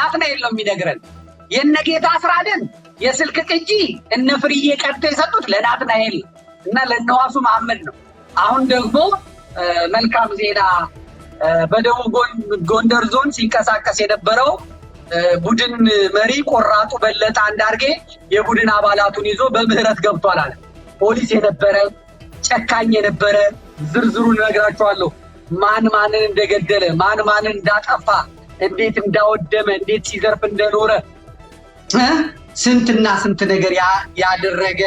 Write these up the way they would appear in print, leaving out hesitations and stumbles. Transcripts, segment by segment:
ናትናኤል ነው የሚነግረን። የነጌታ አስራደን የስልክ ቅጂ እነ ፍርዬ ቀርተው የሰጡት ለናትናኤል እና ለነዋሱ መሐመድ ነው። አሁን ደግሞ መልካም ዜና በደቡብ ጎንደር ዞን ሲንቀሳቀስ የነበረው ቡድን መሪ ቆራጡ በለጠ አንዳርጌ የቡድን አባላቱን ይዞ በምህረት ገብቷል አለ። ፖሊስ የነበረ ጨካኝ የነበረ ዝርዝሩን እነግራችኋለሁ። ማን ማንን እንደገደለ፣ ማን ማንን እንዳጠፋ፣ እንዴት እንዳወደመ፣ እንዴት ሲዘርፍ እንደኖረ ስንትና ስንት ነገር ያደረገ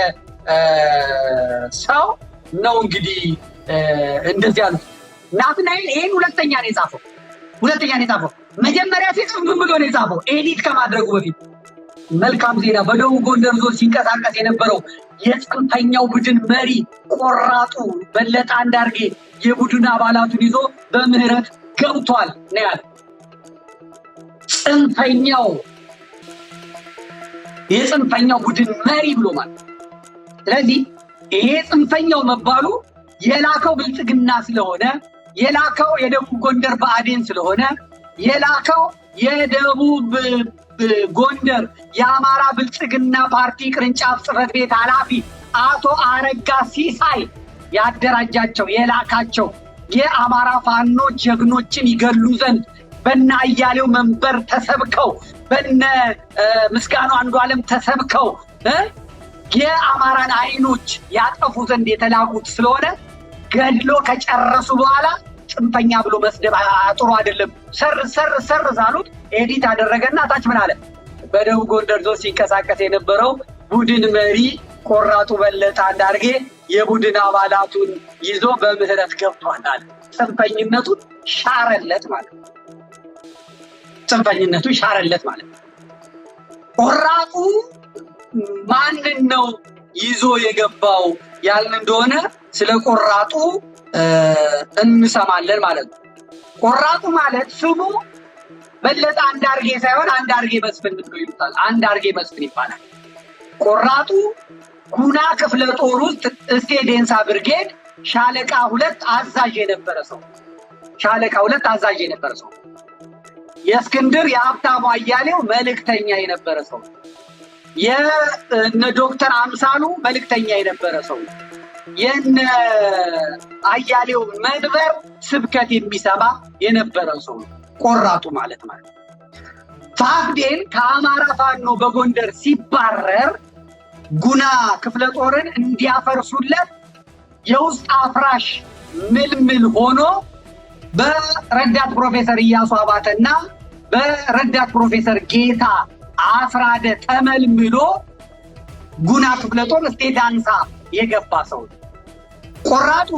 ሰው ነው። እንግዲህ እንደዚህ ያሉት ናትናኤል ይሄን ሁለተኛ ነው የጻፈው። መጀመሪያ ሲጽፍ ምን ብሎ ነው የጻፈው? ኤዲት ከማድረጉ በፊት መልካም ዜና በደቡብ ጎንደር ዞን ሲንቀሳቀስ የነበረው የጽንፈኛው ቡድን መሪ ቆራጡ በለጠ አንዳርጌ የቡድን አባላቱን ይዞ በምህረት ገብቷል ነው ያለው። የጽንፈኛው ቡድን መሪ ብሎ ማለት። ስለዚህ ይሄ ጽንፈኛው መባሉ የላከው ብልጽግና ስለሆነ፣ የላከው የደቡብ ጎንደር ብአዴን ስለሆነ፣ የላከው የደቡብ ጎንደር የአማራ ብልጽግና ፓርቲ ቅርንጫፍ ጽሕፈት ቤት ኃላፊ አቶ አረጋ ሲሳይ ያደራጃቸው የላካቸው የአማራ ፋኖ ጀግኖችን ይገሉ ዘንድ በነ አያሌው መንበር ተሰብከው በነ ምስጋኑ አንዱዓለም ተሰብከው የአማራን አይኖች ያጠፉ ዘንድ የተላኩት ስለሆነ ገድሎ ከጨረሱ በኋላ ጽንፈኛ ብሎ መስደብ ጥሩ አይደለም። ሰር ዛሉት ኤዲት አደረገና ታች ምን አለ? በደቡብ ጎንደር ዞን ሲንቀሳቀስ የነበረው ቡድን መሪ ቆራጡ በለጠ አንዳርጌ የቡድን አባላቱን ይዞ በምህረት ገብቷል አለ። ጽንፈኝነቱን ሻረለት ማለት ነው። ቆራጡ ማንን ነው ይዞ የገባው ያልን እንደሆነ ስለ ቆራጡ እንሰማለን ማለት ነው። ቆራጡ ማለት ስሙ በለጠ አንዳርጌ ሳይሆን አንዳርጌ መስፍን ነው ይሉታል። አንዳርጌ መስፍን ይባላል። ቆራጡ ጉና ክፍለ ጦር ውስጥ እስቴ ዴንሳ ብርጌድ ሻለቃ 2 አዛዥ የነበረ ሰው የእስክንድር የሀብታሙ አያሌው መልእክተኛ የነበረ ሰው፣ የነ ዶክተር አምሳሉ መልእክተኛ የነበረ ሰው፣ የነ አያሌው መንበር ስብከት የሚሰማ የነበረ ሰው ቆራጡ ማለት ፋፍዴን ከአማራ ፋኖ በጎንደር ሲባረር ጉና ክፍለ ጦርን እንዲያፈርሱለት የውስጥ አፍራሽ ምልምል ሆኖ በረዳት ፕሮፌሰር ኢያሱ አባተና በረዳት ፕሮፌሰር ጌታ አስራደ ተመልምሎ ጉና ክፍለ ጦር እስቴ ዳንሳ የገባ ሰው። ቆራጡ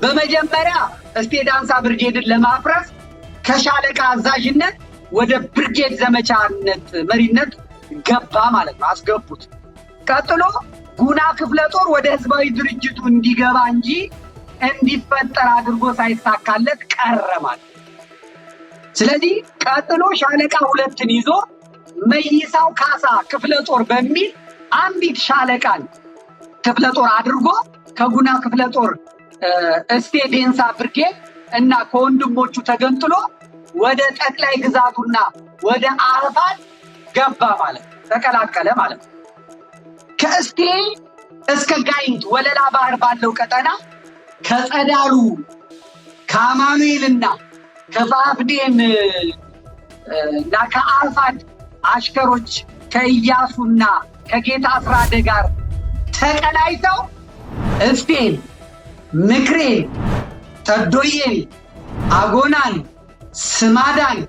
በመጀመሪያ እስቴ ዳንሳ ብርጌድን ለማፍረስ ከሻለቃ አዛዥነት ወደ ብርጌድ ዘመቻነት መሪነት ገባ ማለት ነው። አስገቡት። ቀጥሎ ጉና ክፍለ ጦር ወደ ህዝባዊ ድርጅቱ እንዲገባ እንጂ እንዲፈጠር አድርጎ ሳይሳካለት ቀረ ማለት። ስለዚህ ቀጥሎ ሻለቃ 2ን ይዞ መይሳው ካሳ ክፍለ ጦር በሚል አንዲት ሻለቃን ክፍለ ጦር አድርጎ ከጉና ክፍለ ጦር እስቴ ዴንሳ ብርጌድ እና ከወንድሞቹ ተገንጥሎ ወደ ጠቅላይ ግዛቱና ወደ አርፋድ ገባ ማለት ተቀላቀለ ማለት። ከእስቴ እስከ ጋይንት ወለላ ባህር ባለው ቀጠና ከጸዳሉ ከአማኑኤልና ከፋፍዴን እና ከአርፋድ አሽከሮች ከኢያሱና ከጌታ አስራደ ጋር ተቀናይተው እስቴን፣ ምክሬን፣ ተዶዬን፣ አጎናን፣ ስማዳን፣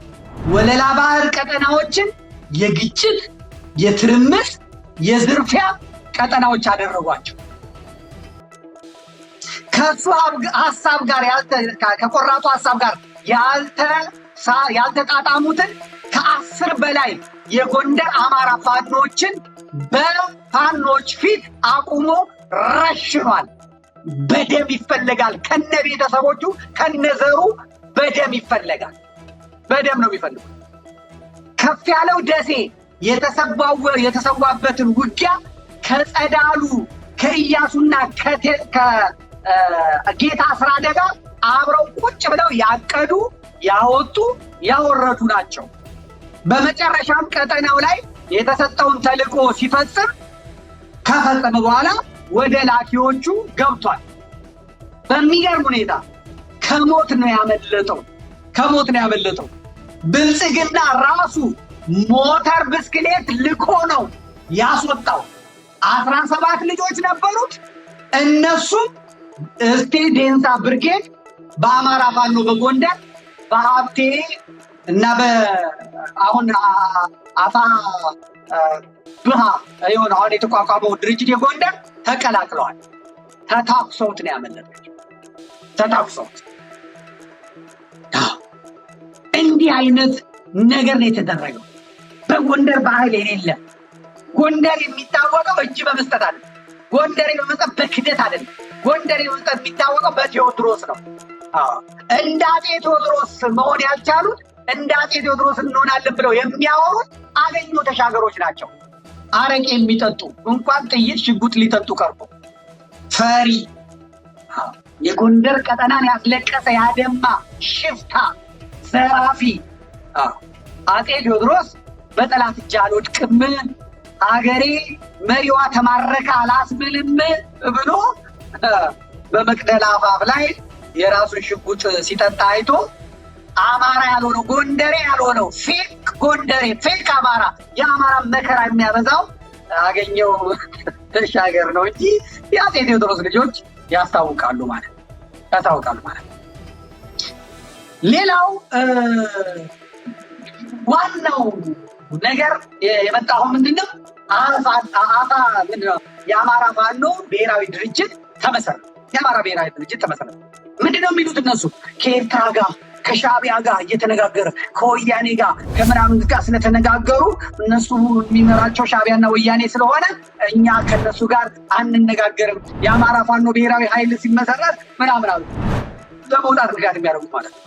ወለላ ባህር ቀጠናዎችን የግጭት፣ የትርምስ፣ የዝርፊያ ቀጠናዎች አደረጓቸው። ከሱ ሐሳብ ጋር ከቆራጡ ሐሳብ ጋር ያልተጣጣሙትን ከ10 በላይ የጎንደር አማራ ፋኖችን በፋኖች ፊት አቁሞ ረሽኗል። በደም ይፈለጋል። ከነ ቤተሰቦቹ ከነዘሩ በደም ይፈለጋል። በደም ነው የሚፈልጉት። ከፍ ያለው ደሴ የተሰዋበትን ውጊያ ከጸዳሉ ከኢያሱና ከጌታ አስራደ ጋር አብረው ቁጭ ብለው ያቀዱ፣ ያወጡ፣ ያወረዱ ናቸው። በመጨረሻም ቀጠናው ላይ የተሰጠውን ተልዕኮ ሲፈጽም ከፈጸመ በኋላ ወደ ላኪዎቹ ገብቷል። በሚገርም ሁኔታ ከሞት ነው ያመለጠው። ብልጽግና ራሱ ሞተር ብስክሌት ልኮ ነው ያስወጣው። 17 ልጆች ነበሩት። እነሱም እስቴ ዴንሳ ብርጌድ በአማራ ፋኖ በጎንደር በሀብቴ እና አሁን አፋ ብሃ የሆነ አሁን የተቋቋመው ድርጅት የጎንደር ተቀላቅለዋል። ተታኩሰውት ነው ያመለጣቸው። ተታኩሰውት እንዲህ አይነት ነገር ነው የተደረገው። በጎንደር ባህል የሌለ ጎንደር የሚታወቀው እጅ በመስጠት አለ። ጎንደር በመስጠት በክደት አለ። ጎንደር በመስጠት የሚታወቀው በቴዎድሮስ ነው። እንደ አፄ ቴዎድሮስ መሆን ያልቻሉት እንደ አፄ ቴዎድሮስ እንሆናለን ብለው የሚያወሩት አገኘሁ ተሻገሮች ናቸው። አረቄ የሚጠጡ እንኳን ጥይት ሽጉጥ ሊጠጡ ቀርቦ ፈሪ የጎንደር ቀጠናን ያስለቀሰ ያደማ ሽፍታ ዘራፊ አፄ ቴዎድሮስ በጠላት እጅ አልወድቅም፣ ሀገሬ መሪዋ ተማረከ አላስብልም ብሎ በመቅደላ አፋፍ ላይ የራሱን ሽጉጥ ሲጠጣ አይቶ አማራ ያልሆነው ጎንደሬ ያልሆነው ፌክ ጎንደሬ ፌክ አማራ የአማራ መከራ የሚያበዛው አገኘሁ ተሻገር ነው እንጂ የአፄ ቴዎድሮስ ልጆች ያስታውቃሉ ማለት። ሌላው ዋናው ነገር የመጣው ምንድነው? የአማራ ፋኖ ብሔራዊ ድርጅት ተመሰረተ። ምንድነው የሚሉት እነሱ? ከኤርትራ ጋር ከሻዕቢያ ጋር እየተነጋገረ ከወያኔ ጋር ከምናምን ጋር ስለተነጋገሩ እነሱ የሚመራቸው ሻዕቢያና ወያኔ ስለሆነ እኛ ከነሱ ጋር አንነጋገርም፣ የአማራ ፋኖ ብሔራዊ ኃይል ሲመሰረት ምናምን አሉ። በመውጣት ምክንያት የሚያደርጉት ማለት ነው።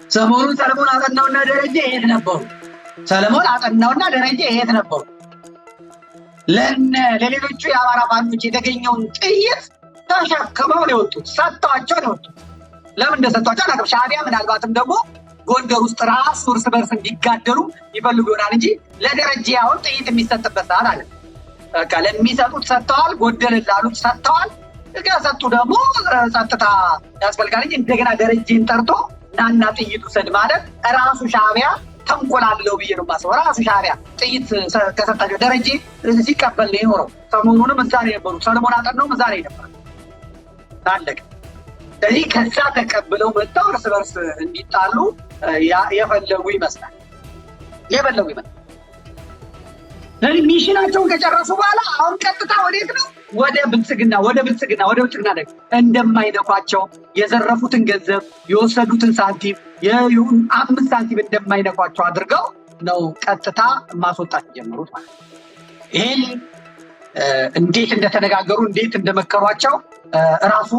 ሰሞኑን ሰለሞን አጠናውና ደረጀ የት ነበሩ? ለሌሎቹ የአማራ ፋኖች የተገኘውን ጥይት ተሸክመው ነው የወጡት። ሰጥተዋቸው ነው የወጡት። ለምን እንደሰጥቷቸው አላውቅም። ሻዕቢያ ምናልባትም ደግሞ ጎንደር ውስጥ ራሱ እርስ በርስ እንዲጋደሉ ይፈልጉ ይሆናል እንጂ ለደረጀ አሁን ጥይት የሚሰጥበት ሰዓት አለ። በቃ ለሚሰጡት ሰጥተዋል፣ ጎደል ላሉት ሰጥተዋል። ከሰጡ ደግሞ ጸጥታ ያስፈልጋል እንጂ እንደገና ደረጀን ጠርቶ ናና ጥይት ውሰድ ማለት ራሱ ሻዕቢያ ተንኮላለው ብዬ ነው የማስበው። ራሱ ሻዕቢያ ጥይት ከሰጣቸው ደረጀ ሲቀበል ነው የኖረው። ሰሞኑንም እዛ ነው የነበሩት። ሰለሞን አጠናው እዛ ነው የነበረው። ታለቀ። ስለዚህ ከዛ ተቀብለው መጥተው እርስ በርስ እንዲጣሉ የፈለጉ ይመስላል። ስለዚህ ሚሽናቸውን ከጨረሱ በኋላ አሁን ቀጥታ ወዴት ነው? ወደ ብልጽግና ደግሞ እንደማይነኳቸው የዘረፉትን ገንዘብ የወሰዱትን ሳንቲም 5 ሳንቲም እንደማይነኳቸው አድርገው ነው ቀጥታ ማስወጣት የጀመሩት ማለት ነው። ይሄን እንዴት እንደተነጋገሩ እንዴት እንደመከሯቸው ራሱ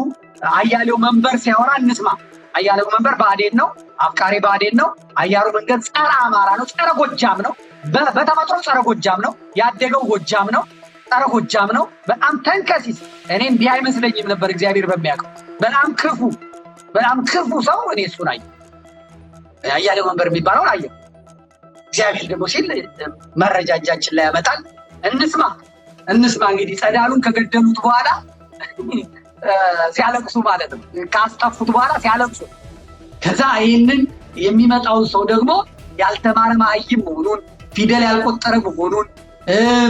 አያሌው መንበር ሲያወራ እንስማ። አያሌው መንበር ብአዴን ነው፣ አፍቃሪ ብአዴን ነው። አያሌው መንገድ ጸረ አማራ ነው፣ ጸረ ጎጃም ነው። በተፈጥሮ ጸረ ጎጃም ነው፣ ያደገው ጎጃም ነው፣ ጸረ ጎጃም ነው። በጣም ተንከሲስ። እኔም ቢያ አይመስለኝም ነበር እግዚአብሔር በሚያውቀው። በጣም ክፉ ሰው እኔ እሱን አየሁ። አያሌው መንበር የሚባለውን አየሁ። እግዚአብሔር ደግሞ ሲል መረጃ እጃችን ላይ ያመጣል። እንስማ እንግዲህ ጸዳሉን ከገደሉት በኋላ ሲያለቅሱ ማለት ነው። ካስጠፉት በኋላ ሲያለቅሱ፣ ከዛ ይህንን የሚመጣውን ሰው ደግሞ ያልተማረ መሀይም መሆኑን፣ ፊደል ያልቆጠረ መሆኑን፣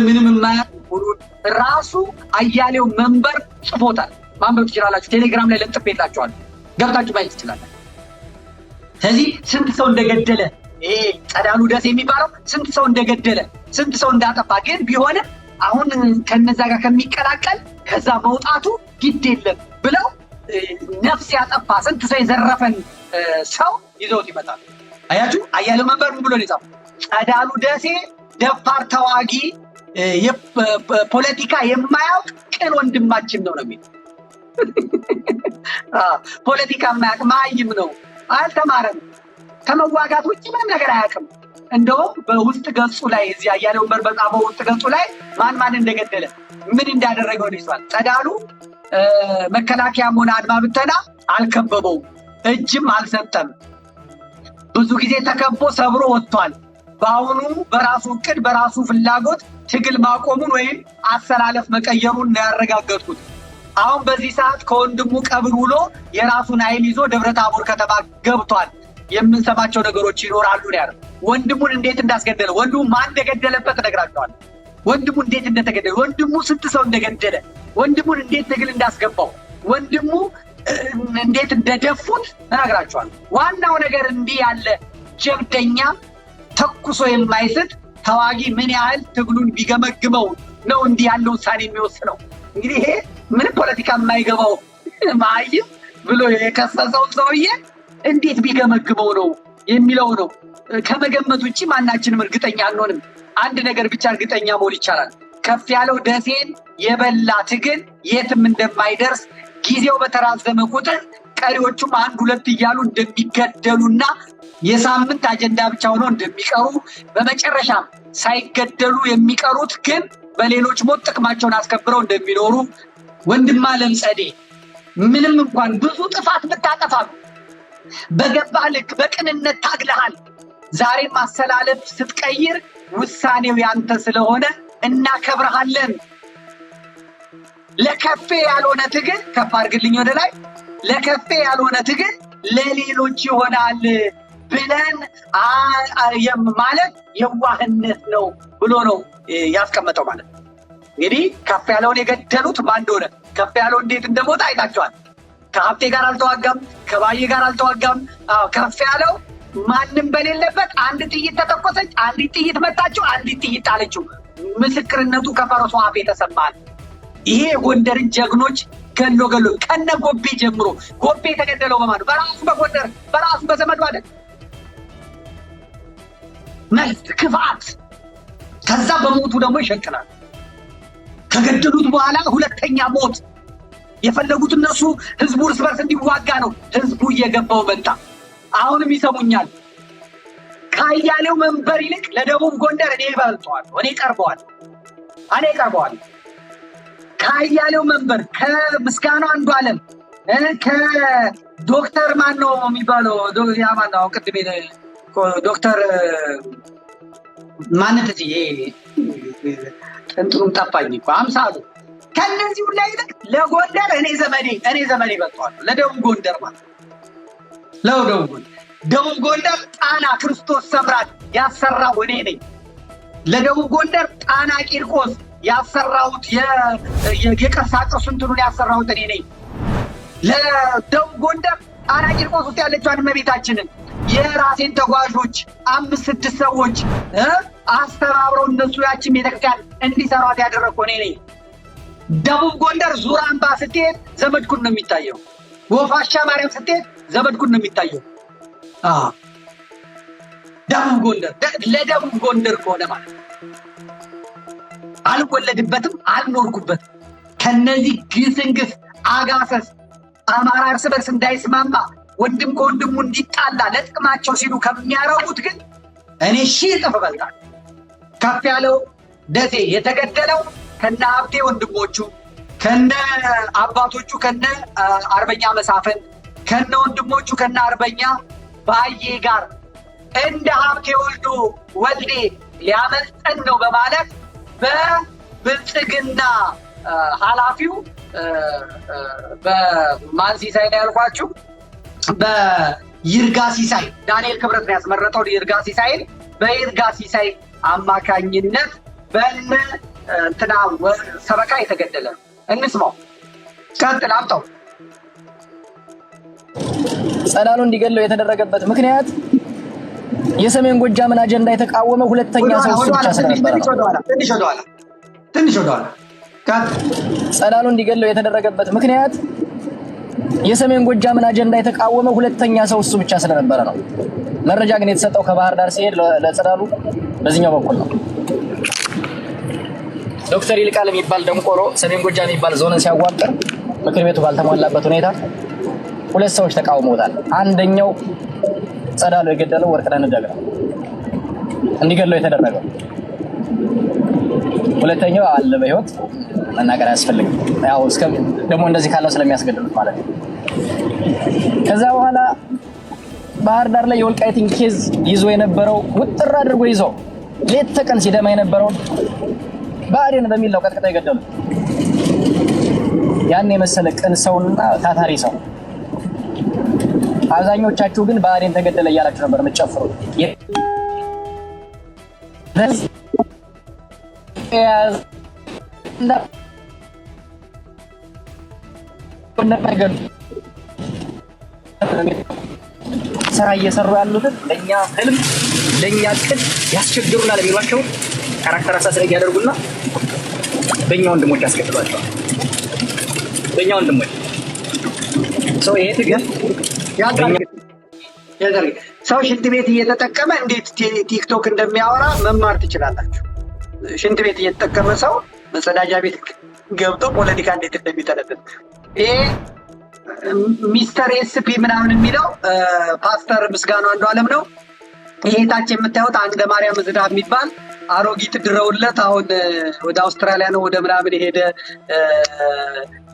ምንም የማያውቅ መሆኑን ራሱ አያሌው መንበር ጽፎታል። ማንበብ ትችላላችሁ። ቴሌግራም ላይ ለጥፌላችኋለሁ፣ ገብታችሁ ማየት ትችላላችሁ። ስለዚህ ስንት ሰው እንደገደለ ይሄ ጸዳሉ ደሴ የሚባለው ስንት ሰው እንደገደለ ስንት ሰው እንዳጠፋ ግን ቢሆንም አሁን ከነዛ ጋር ከሚቀላቀል ከዛ መውጣቱ ግድ የለም ብለው ነፍስ ያጠፋ ስንት ሰው የዘረፈን ሰው ይዘውት ይመጣሉ። አያችሁ፣ አያሌው መንበር ምን ብሎ ነው የጻፈው? ጸዳሉ ደሴ ደፋር ተዋጊ፣ ፖለቲካ የማያውቅ ቅን ወንድማችን ነው የሚለው። ፖለቲካ የማያውቅ መሀይም ነው፣ አልተማረም፣ ከመዋጋት ውጭ ምንም ነገር አያውቅም። እንደውም በውስጥ ገጹ ላይ እዚህ አያሌው መንበር በጻፈው ውስጥ ገጹ ላይ ማን እንደገደለ ምን እንዳደረገው ነው ይዟል። ጸዳሉ መከላከያም ሆነ አድማ ብተና አልከበበውም፣ እጅም አልሰጠም። ብዙ ጊዜ ተከቦ ሰብሮ ወጥቷል። በአሁኑ በራሱ እቅድ በራሱ ፍላጎት ትግል ማቆሙን ወይም አሰላለፍ መቀየሩን ነው ያረጋገጥኩት። አሁን በዚህ ሰዓት ከወንድሙ ቀብር ውሎ የራሱን ኃይል ይዞ ደብረታቦር ከተማ ገብቷል። የምንሰማቸው ነገሮች ይኖራሉ ነው ያለው። ወንድሙን እንዴት እንዳስገደለ፣ ወንድሙ ማን እንደገደለበት እነግራቸዋለሁ። ወንድሙ እንዴት እንደተገደለ፣ ወንድሙ ስንት ሰው እንደገደለ፣ ወንድሙን እንዴት ትግል እንዳስገባው፣ ወንድሙ እንዴት እንደደፉት እነግራቸዋለሁ። ዋናው ነገር እንዲህ ያለ ጀብደኛ ተኩሶ የማይስት ተዋጊ ምን ያህል ትግሉን ቢገመግመው ነው እንዲህ ያለ ውሳኔ የሚወስነው? እንግዲህ ይሄ ምን ፖለቲካ የማይገባው ማይም ብሎ የከሰሰው ሰውዬ እንዴት ቢገመግመው ነው የሚለው ነው። ከመገመት ውጭ ማናችንም እርግጠኛ አንሆንም። አንድ ነገር ብቻ እርግጠኛ መሆን ይቻላል። ከፍ ያለው ደሴን የበላ ትግል የትም እንደማይደርስ፣ ጊዜው በተራዘመ ቁጥር ቀሪዎቹም አንድ ሁለት እያሉ እንደሚገደሉና የሳምንት አጀንዳ ብቻ ሆነው እንደሚቀሩ፣ በመጨረሻም ሳይገደሉ የሚቀሩት ግን በሌሎች ሞት ጥቅማቸውን አስከብረው እንደሚኖሩ ወንድማለም ጸዴ ምንም እንኳን ብዙ ጥፋት ብታጠፋም በገባህ ልክ በቅንነት ታግለሃል። ዛሬም ማሰላለፍ ስትቀይር ውሳኔው ያንተ ስለሆነ እናከብርሃለን። ለከፌ ያልሆነ ትግል ከፍ አድርግልኝ ወደ ላይ፣ ለከፌ ያልሆነ ትግል ለሌሎች ይሆናል ብለን ማለት የዋህነት ነው ብሎ ነው ያስቀመጠው ማለት ነው። እንግዲህ ከፍ ያለውን የገደሉት ማን እንደሆነ፣ ከፍ ያለው እንዴት እንደሞተ አይታችኋል። ከሀብቴ ጋር አልተዋጋም፣ ከባዬ ጋር አልተዋጋም። ከፍ ያለው ማንም በሌለበት አንድ ጥይት ተተኮሰች፣ አንዲት ጥይት መታችው፣ አንዲት ጥይት ጣለችው። ምስክርነቱ ከፈረሱ አፍ የተሰማል። ይሄ የጎንደርን ጀግኖች ገሎ ከነ ጎቤ ጀምሮ፣ ጎቤ የተገደለው በማን ነው? በራሱ በጎንደር በራሱ በዘመዱ አይደል? መልስ ክፋት። ከዛ በሞቱ ደግሞ ይሸቅላል። ከገደሉት በኋላ ሁለተኛ ሞት የፈለጉት እነሱ ህዝቡ እርስ በርስ እንዲዋጋ ነው። ህዝቡ እየገባው መጣ። አሁንም ይሰሙኛል። ከአያሌው መንበር ይልቅ ለደቡብ ጎንደር እኔ ይበልጠዋል፣ እኔ ቀርበዋል። ከአያሌው መንበር፣ ከምስጋናው አንዱ ዓለም፣ ከዶክተር ማን ነው የሚባለው? ያ ማን ነው? ቅድም ዶክተር ማነት እዚህ እንትኑም ጠፋኝ እኮ አምሳሉ። ከነዚህ ሁሉ ይልቅ ለጎንደር እኔ ዘመዴ ይበልጠዋል። ለደቡብ ጎንደር ማለት ደቡብ ጎንደር ጣና ክርስቶስ ሰምራን ያሰራው እኔ ነኝ። ለደቡብ ጎንደር ጣና ቂርቆስ ያሰራሁት የቅርሳቅርስ እንትኑን ያሰራሁት እኔ ነኝ። ለደቡብ ጎንደር ጣና ቂርቆስ ውስጥ ያለችዋን እመቤታችንን የራሴን ተጓዦች 5-6 ሰዎች አስተባብረው እነሱ ያችን ቤተክርስቲያን እንዲሰሯት ያደረግኩ እኔ ነኝ። ደቡብ ጎንደር ዙር አምባ ስትሄድ ዘመድኩን ነው የሚታየው። ወፋሻ ማርያም ስትሄድ ዘመድኩን ነው የሚታየው። ደቡብ ጎንደር ለደቡብ ጎንደር ከሆነ ማለት አልወለድበትም፣ አልኖርኩበትም። ከነዚህ ግስንግስ አጋሰስ አማራ እርስ በርስ እንዳይስማማ ወንድም ከወንድሙ እንዲጣላ ለጥቅማቸው ሲሉ ከሚያረጉት ግን እኔ 1000 እጥፍ እበልጣለሁ። ከፍ ያለው ደሴ የተገደለው ከነ ሀብቴ ወንድሞቹ፣ ከነ አባቶቹ፣ ከነ አርበኛ መሳፍን፣ ከነ ወንድሞቹ፣ ከነ አርበኛ ባዬ ጋር እንደ ሀብቴ ወልዴ ሊያመልጠን ነው በማለት በብልጽግና ኃላፊው በማን ሲሳይ ነው ያልኳችሁ፣ በይርጋ ሲሳይ ዳንኤል ክብረት ነው ያስመረጠው። ይርጋ ሲሳይን በይርጋ ሲሳይ አማካኝነት በእነ እንትና ሰበካ የተገደለ ነው። እንስማው። ቀጥል አምጣው። ጸዳሉ እንዲገለው የተደረገበት ምክንያት የሰሜን ጎጃምን አጀንዳ የተቃወመ ሁለተኛ ሰው እሱ ብቻ ስለነበረ ትንሽ ወደኋላ ጸዳሉ እንዲገለው የተደረገበት ምክንያት የሰሜን ጎጃምን አጀንዳ የተቃወመ ሁለተኛ ሰው እሱ ብቻ ስለነበረ ነው። መረጃ ግን የተሰጠው ከባህር ዳር ሲሄድ ለጸዳሉ በዚህኛው በኩል ነው። ዶክተር ይልቃል የሚባል ደንቆሮ ሰሜን ጎጃም የሚባል ዞንን ሲያዋቅር ምክር ቤቱ ባልተሟላበት ሁኔታ ሁለት ሰዎች ተቃውመውታል። አንደኛው ጸዳሉ የገደለው ወርቅነህ ንደግ ነው እንዲገለው የተደረገው። ሁለተኛው አለ በህይወት መናገር አያስፈልግም። ያው ደግሞ እንደዚህ ካለው ስለሚያስገድሉት ማለት ነው። ከዛ በኋላ ባህር ዳር ላይ የወልቃይትን ኬዝ ይዞ የነበረው ውጥር አድርጎ ይዞ ሌት ተቀን ሲደማ የነበረው ብአዴን በሚል ነው ቀጥቅጠው የገደሉት። ያን የመሰለ ቅን ሰውና ታታሪ ሰው። አብዛኞቻችሁ ግን ብአዴን ተገደለ እያላችሁ ነበር የምትጨፍሩት። ስራ እየሰሩ ያሉትን ለኛ ህልም ለኛ ቅድ ያስቸግሩናል የሚሏቸው ካራክተር አሳስረግ ያደርጉና በእኛ ወንድሞች ያስከትሏቸዋል። በእኛ ወንድሞች ሰው ይሄ ትግል ሰው ሽንት ቤት እየተጠቀመ እንዴት ቲክቶክ እንደሚያወራ መማር ትችላላችሁ። ሽንት ቤት እየተጠቀመ ሰው መጸዳጃ ቤት ገብቶ ፖለቲካ እንዴት እንደሚተነትን ይሄ ሚስተር ኤስፒ ምናምን የሚለው ፓስተር ምስጋናው አንዱዓለም ነው። ይሄ ታች የምታዩት አንደ ማርያም ዝዳብ የሚባል አሮጊት ድረውለት አሁን ወደ አውስትራሊያ ነው ወደ ምናምን የሄደ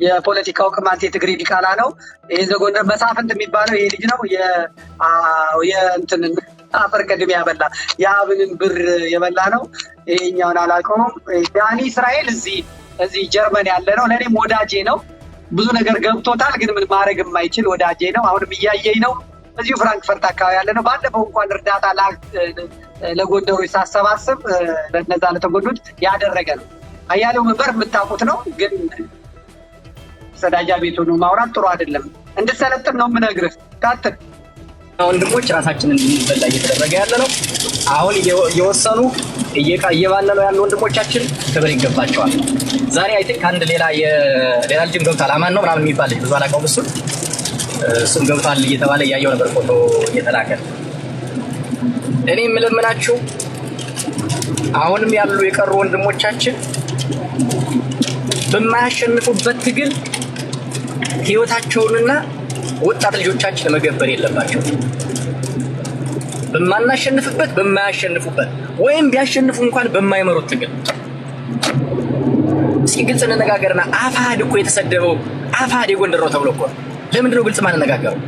የፖለቲካው ቅማንት የትግሬ ዲቃላ ነው። ይሄ ዘጎንደር መሳፍንት የሚባለው ይሄ ልጅ ነው። የእንትን አፈር ቀድሜ ያበላ የአብንን ብር የበላ ነው። ይሄኛውን አላውቀውም። ዳኒ እስራኤል እዚህ ጀርመን ያለ ነው። ለእኔም ወዳጄ ነው። ብዙ ነገር ገብቶታል፣ ግን ምን ማድረግ የማይችል ወዳጄ ነው። አሁንም እያየኝ ነው። እዚሁ ፍራንክፈርት አካባቢ ያለ ነው። ባለፈው እንኳን እርዳታ ለጎንደሮች ሳሰባስብ ለነዛ ለተጎዱት ያደረገ ነው። አያሌው መንበር የምታውቁት ነው። ግን መጸዳጃ ቤቱ ነው ማውራት ጥሩ አይደለም። እንድሰለጥን ነው የምነግርህ። ቀጥል። ወንድሞች ራሳችንን እንድንበላ እየተደረገ ያለ ነው። አሁን እየወሰኑ እየባለሉ ያሉ ወንድሞቻችን ክብር ይገባቸዋል። ዛሬ አይ ቲንክ አንድ ሌላ ልጅም ገብቷል። አማን ነው ምናምን የሚባል ልጅ ብዙ አላውቀውም። እሱም ገብቷል እየተባለ እያየው ነበር ፎቶ እየተላከ። እኔ የምለምናችሁ አሁንም ያሉ የቀሩ ወንድሞቻችን በማያሸንፉበት ትግል ህይወታቸውንና ወጣት ልጆቻችን መገበር የለባቸው። በማናሸንፍበት በማያሸንፉበት ወይም ቢያሸንፉ እንኳን በማይመሩት ትግል እስኪ ግልጽ እንነጋገርና አፋድ እኮ የተሰደበው አፋድ የጎንደር ነው ተብሎ እኮ ለምንድን ነው ግልጽ ማንነጋገረው?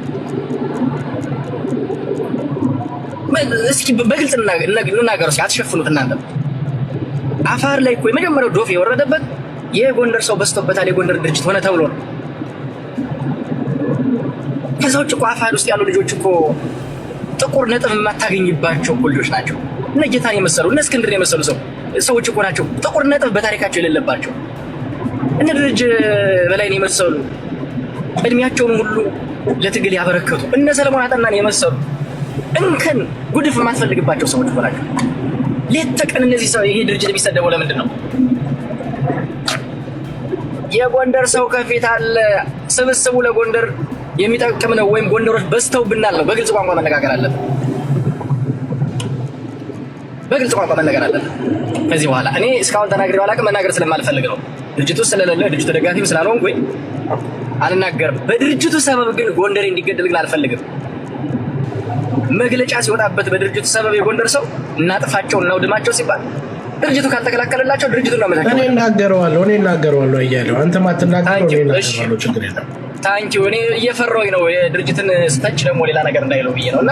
እስኪ በግልጽ እንናገረው። እስኪ አትሸፍኑት እናንተ። አፋር ላይ እኮ የመጀመሪያው ዶፍ የወረደበት የጎንደር ሰው በዝቶበታል የጎንደር ድርጅት ሆነ ተብሎ ነው። ከዛ ውጭ እኮ አፋር ውስጥ ያሉ ልጆች እኮ ጥቁር ነጥብ የማታገኝባቸው እኮ ልጆች ናቸው። እነ ጌታን የመሰሉ እነ እስክንድር የመሰሉ ሰዎች እኮ ናቸው ጥቁር ነጥብ በታሪካቸው የሌለባቸው። እነ ደረጀ በላይን የመሰሉ እድሜያቸውን ሁሉ ለትግል ያበረከቱ እነ ሰለሞን አጠናን የመሰሉ እንከን ጉድፍ የማትፈልግባቸው ሰዎች እኮ ናቸው። ሌት ተቀን እነዚህ ሰው ይሄ ድርጅት የሚሰደበው ለምንድን ነው? የጎንደር ሰው ከፊት አለ። ስብስቡ ለጎንደር የሚጠቅም ነው ወይም ጎንደሮች በዝተውብናል ነው። በግልጽ ቋንቋ መነጋገር አለብን። በግልጽ ቋንቋ መነጋገር አለብን። ከዚህ በኋላ እኔ እስካሁን ተናግሬው አላውቅም። መናገር ስለማልፈልግ ነው። ድርጅቱ ስለሌለ ድርጅቱ ደጋፊም ስላልሆንኩኝ አልናገርም። በድርጅቱ ሰበብ ግን ጎንደር እንዲገደል ግን አልፈልግም። መግለጫ ሲወጣበት በድርጅቱ ሰበብ የጎንደር ሰው እናጥፋቸው እናውድማቸው ሲባል ድርጅቱ ካልተከላከለላቸው ድርጅቱን ነው መታከል። እኔ እናገረዋለሁ እያለሁ አንተ ማትናገረው እኔ እናገረዋለሁ። ችግር የለም። ታንኪው። እኔ እየፈራሁኝ ነው የድርጅትን ስተች ደግሞ ሌላ ነገር እንዳይለው ብዬ ነው። እና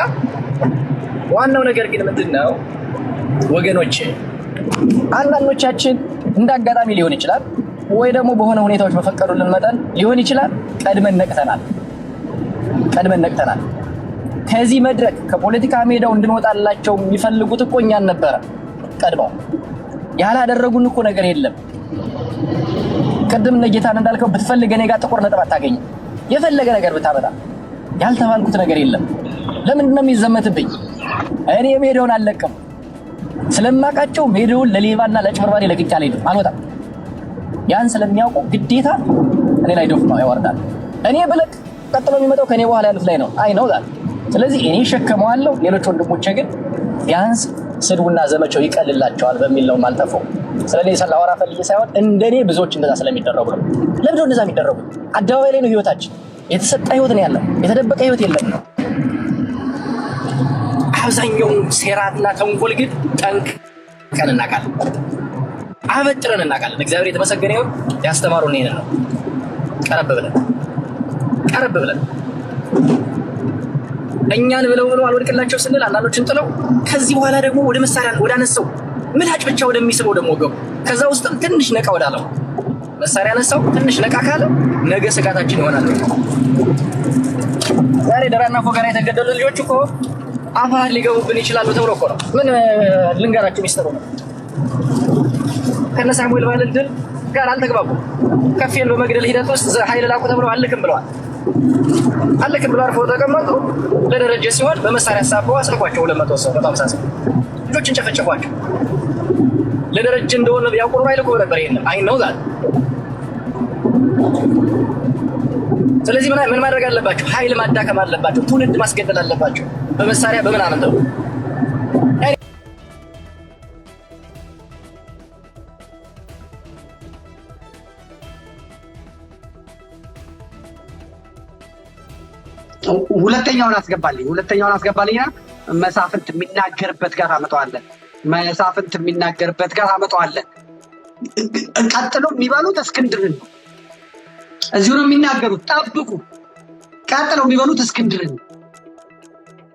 ዋናው ነገር ግን ምንድን ነው ወገኖች፣ አንዳንዶቻችን እንደ አጋጣሚ ሊሆን ይችላል ወይ ደግሞ በሆነ ሁኔታዎች በፈቀዱልን መጠን ሊሆን ይችላል ቀድመን ነቅተናል። ከዚህ መድረክ ከፖለቲካ ሜዳው እንድንወጣላቸው የሚፈልጉት እኮ እኛን ነበረ። ቀድመው ያላደረጉን እኮ ነገር የለም። ቅድም እነ ጌታን እንዳልከው ብትፈልግ እኔ ጋር ጥቁር ነጥብ አታገኝም። የፈለገ ነገር ብታመጣ ያልተባልኩት ነገር የለም። ለምንድን ነው የሚዘመትብኝ? እኔ ሜዳውን አልለቅም። ስለማውቃቸው ሜዳውን ለሌባና ለጭበርባሪ ለቅቄ አልወጣም። ያን ስለሚያውቁ ግዴታ እኔ ላይ ዶፍ ነው ያወርዳል። እኔ ብለቅ ቀጥሎ የሚመጣው ከኔ በኋላ ያሉት ላይ ነው። አይ ነው ዛሬ። ስለዚህ እኔ ሸከመዋለሁ። ሌሎች ወንድሞቼ ግን ቢያንስ ስድቡና ዘመቻው ይቀልላቸዋል በሚል ነው ማልጠፈው። ስለዚህ ሰላወራ ፈልጌ ሳይሆን እንደኔ ብዙዎች እንደዛ ስለሚደረጉ ነው። ለምንድነው እንደዛ የሚደረጉ? አደባባይ ላይ ነው ህይወታችን። የተሰጠ ህይወት ነው ያለው። የተደበቀ ህይወት የለም። አብዛኛው ሴራትና ተንኮል ግን ጠንቅቀን እናውቃለን፣ አበጥረን እናውቃለን። እግዚአብሔር የተመሰገነ ይሁን። ያስተማሩን ይሄንን ነው። ቀረብ ብለን እኛን ብለው አልወድቅላቸው ስንል አንዳንዶችን ጥለው ከዚህ በኋላ ደግሞ ወደ መሳሪያ ወደ አነሳው ምላጭ ብቻ ወደሚስበው ደግሞ ገቡ። ከዛ ውስጥም ትንሽ ነቃ ወዳለው መሳሪያ አነሳው ትንሽ ነቃ ካለ ነገ ስጋታችን ይሆናል። ዛሬ ደራና ፎገራ የተገደሉ ልጆች እኮ አፋር ሊገቡብን ይችላሉ ተብሎ እኮ ነው። ምን ልንገራችሁ ሚስጥሩ ነው። ከነ ሳሙኤል ባለድል ጋር አልተግባቡም። ከፌል በመግደል ሂደት ውስጥ ኃይል ላኩ ተብለው አልክም ብለዋል። አልክም ብለው አርፈው ተቀመጡ። ለደረጀ ሲሆን በመሳሪያ ሳበው አስልኳቸው 200 ሰው 150 ሰው ልጆችን ጨፈጨፏቸው። ለደረጀ እንደሆነ ያውቁ አይልኩ ነበር። ይሄን አይ ነው ዛት። ስለዚህ ምን ማድረግ አለባቸው? ኃይል ማዳከም አለባቸው። ትውልድ ማስገደል አለባቸው በመሳሪያ በምናምን ነው። ሁለተኛውን አስገባልኝና መሳፍንት የሚናገርበት ጋር አመጣዋለን። ቀጥሎ የሚበሉት እስክንድርን ነው። እዚሁ ነው የሚናገሩት። ጠብቁ። ቀጥለው የሚበሉት እስክንድርን ነው።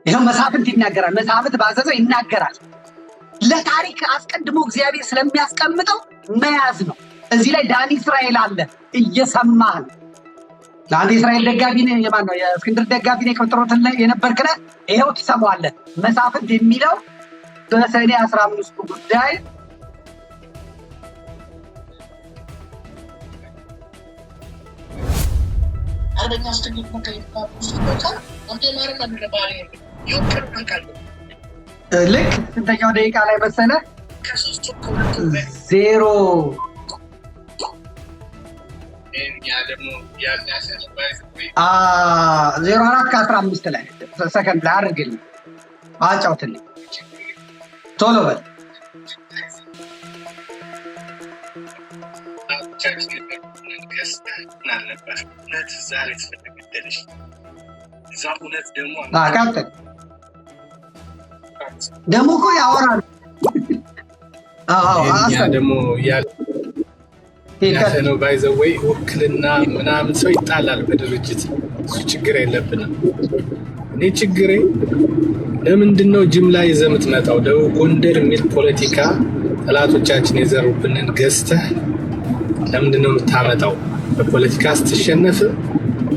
ይሄው መሳፍንት ይናገራል። መሳፍንት ባዘዘው ይናገራል። ለታሪክ አስቀድሞ እግዚአብሔር ስለሚያስቀምጠው መያዝ ነው። እዚህ ላይ ዳኒ እስራኤል አለ እየሰማህ ነው። ለአንድ እስራኤል ደጋፊ ነህ፣ የማን ነው የእስክንድር ደጋፊ ነህ ከጥሮት የነበርክ ነህ። ይሄው ትሰማዋለህ። መሳፍንት የሚለው በሰኔ 15 ጉዳይ ልክ ስንተኛው ደቂቃ ላይ መሰለህ? 04:15 ላይ ሰከንድ ላይ አድርግልኝ፣ አጫውትልኝ ቶሎ በል። ደግሞ እኮ ያወራል። ደግሞ ያለነው ባይዘወይ ውክልና ምናምን ሰው ይጣላል በድርጅት። እሱ ችግር የለብንም። እኔ ችግሬ ለምንድን ነው ጅምላ ይዘህ የምትመጣው? ደቡብ ጎንደር የሚል ፖለቲካ ጠላቶቻችን የዘሩብንን ገዝተህ ለምንድን ነው የምታመጣው? በፖለቲካ ስትሸነፍ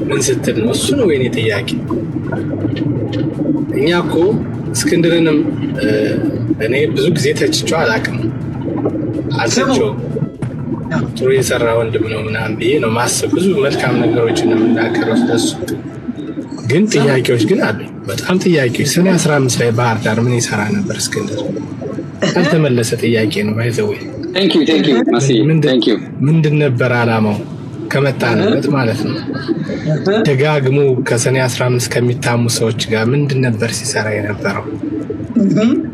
ምን ስትል ነው? እሱ ነው የኔ ጥያቄ። እኛ እኮ እስክንድርንም እኔ ብዙ ጊዜ ተችቼው አላውቅም፣ አልተቸውም። ጥሩ የሰራ ወንድም ነው ምናምን ብዬ ነው ማስብ። ብዙ መልካም ነገሮችን ነው የምናገረው ስለሱ። ግን ጥያቄዎች ግን አሉ፣ በጣም ጥያቄዎች። ሰኔ 15 ላይ ባህር ዳር ምን ይሰራ ነበር እስክንድር? ያልተመለሰ ጥያቄ ነው። ባይዘው ምንድን ነበር አላማው ከመጣንበት ማለት ነው? ደጋግሞ ከሰኔ 15 ከሚታሙ ሰዎች ጋር ምንድን ነበር ሲሰራ የነበረው?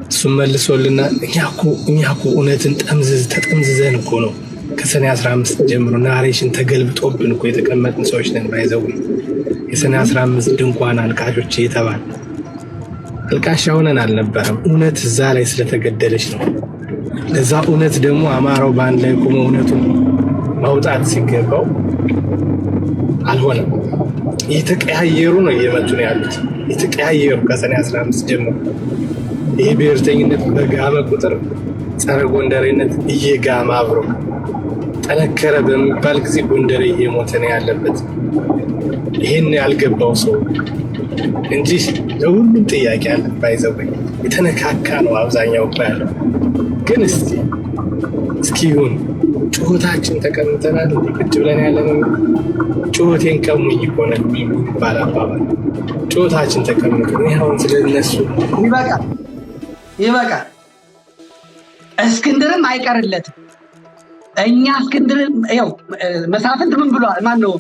እሱም መልሶልና እኛ እኮ እውነትን ተጠምዝዘን እኮ ነው ከሰኔ 15 ጀምሮ ናሬሽን ተገልብጦብን እኮ የተቀመጥን ሰዎች ነን። ባይዘው የሰኔ 15 ድንኳን አልቃሾች የተባለ አልቃሻ ሆነን አልነበረም። እውነት እዛ ላይ ስለተገደለች ነው። ለዛ እውነት ደግሞ አማራው በአንድ ላይ ቆሞ እውነቱን ማውጣት ሲገባው አልሆነም። የተቀያየሩ ነው እየመጡ ነው ያሉት። የተቀያየሩ ከሰኔ 15 ጀምሮ ይህ ብሔርተኝነት በጋመ ቁጥር ጸረ ጎንደሬነት እየጋመ አብሮ ጠነከረ በሚባል ጊዜ ጎንደሬ እየሞተ ነው ያለበት። ይህን ያልገባው ሰው እንጂ ለሁሉም ጥያቄ አለ። ባይዘው የተነካካ ነው አብዛኛው ያለው። ግን እስኪ ይሁን ጩኸታችን ተቀምጠናል ቁጭ ብለን ያለነው። ጩኸቴን ቀሙኝ ሆነ የሚባል አባባል። ጩኸታችን ተቀምጠ ይሁን ስለነሱ ይበቃል። እስክንድርም አይቀርለትም። እኛ እስክንድርን ያው መሳፍንት ምን ብሏል? ማነው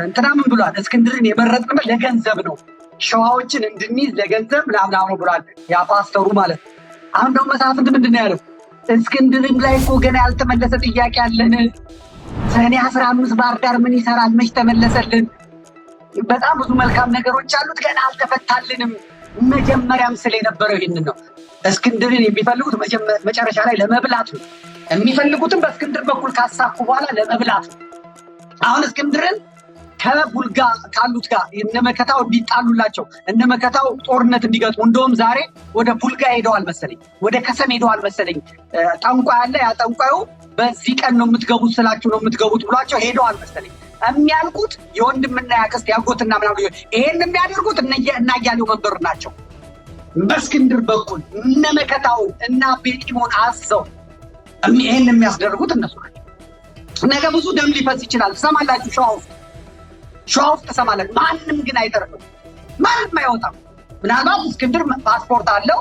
እንትና ምን ብሏል? እስክንድርን የመረጥነው ለገንዘብ ነው፣ ሸዋዎችን እንድንይዝ ለገንዘብ ምናምን ብሏል። ያ ፓስተሩ ማለት ነው። አሁን ደግሞ መሳፍንት ምንድን ነው ያለው? እስክንድርን ላይ እኮ ገና ያልተመለሰ ጥያቄ አለን። ሰኔ 15 ባህር ዳር ምን ይሰራል? መች ተመለሰልን? በጣም ብዙ መልካም ነገሮች አሉት፣ ገና አልተፈታልንም። መጀመሪያም ስለ የነበረው ይህንን ነው። እስክንድርን የሚፈልጉት መጨረሻ ላይ ለመብላት ነው። የሚፈልጉትም በእስክንድር በኩል ካሳኩ በኋላ ለመብላት ነው። አሁን እስክንድርን ከቡልጋ ካሉት ጋር እነመከታው እንዲጣሉላቸው እነመከታው ጦርነት እንዲገጥሙ እንደውም ዛሬ ወደ ቡልጋ ሄደዋል መሰለኝ፣ ወደ ከሰም ሄደዋል መሰለኝ። ጠንቋይ አለ፣ ያ ጠንቋዩ በዚህ ቀን ነው የምትገቡት ስላችሁ ነው የምትገቡት ብሏቸው ሄደዋል መሰለኝ። የሚያልቁት የወንድምና ያክስት ያጎትና ምናምን ይሄን የሚያደርጉት እና እያሌው መንበር ናቸው። በእስክንድር በኩል እነመከታውን እና ቤጢሞን አዘው ይሄን የሚያስደርጉት እነሱ ናቸው። ነገ ብዙ ደም ሊፈስ ይችላል። ትሰማላችሁ? ሸዋ ውስጥ ትሰማላችሁ። ማንም ግን አይተርፍም፣ ማንም አይወጣም። ምናልባት እስክንድር ፓስፖርት አለው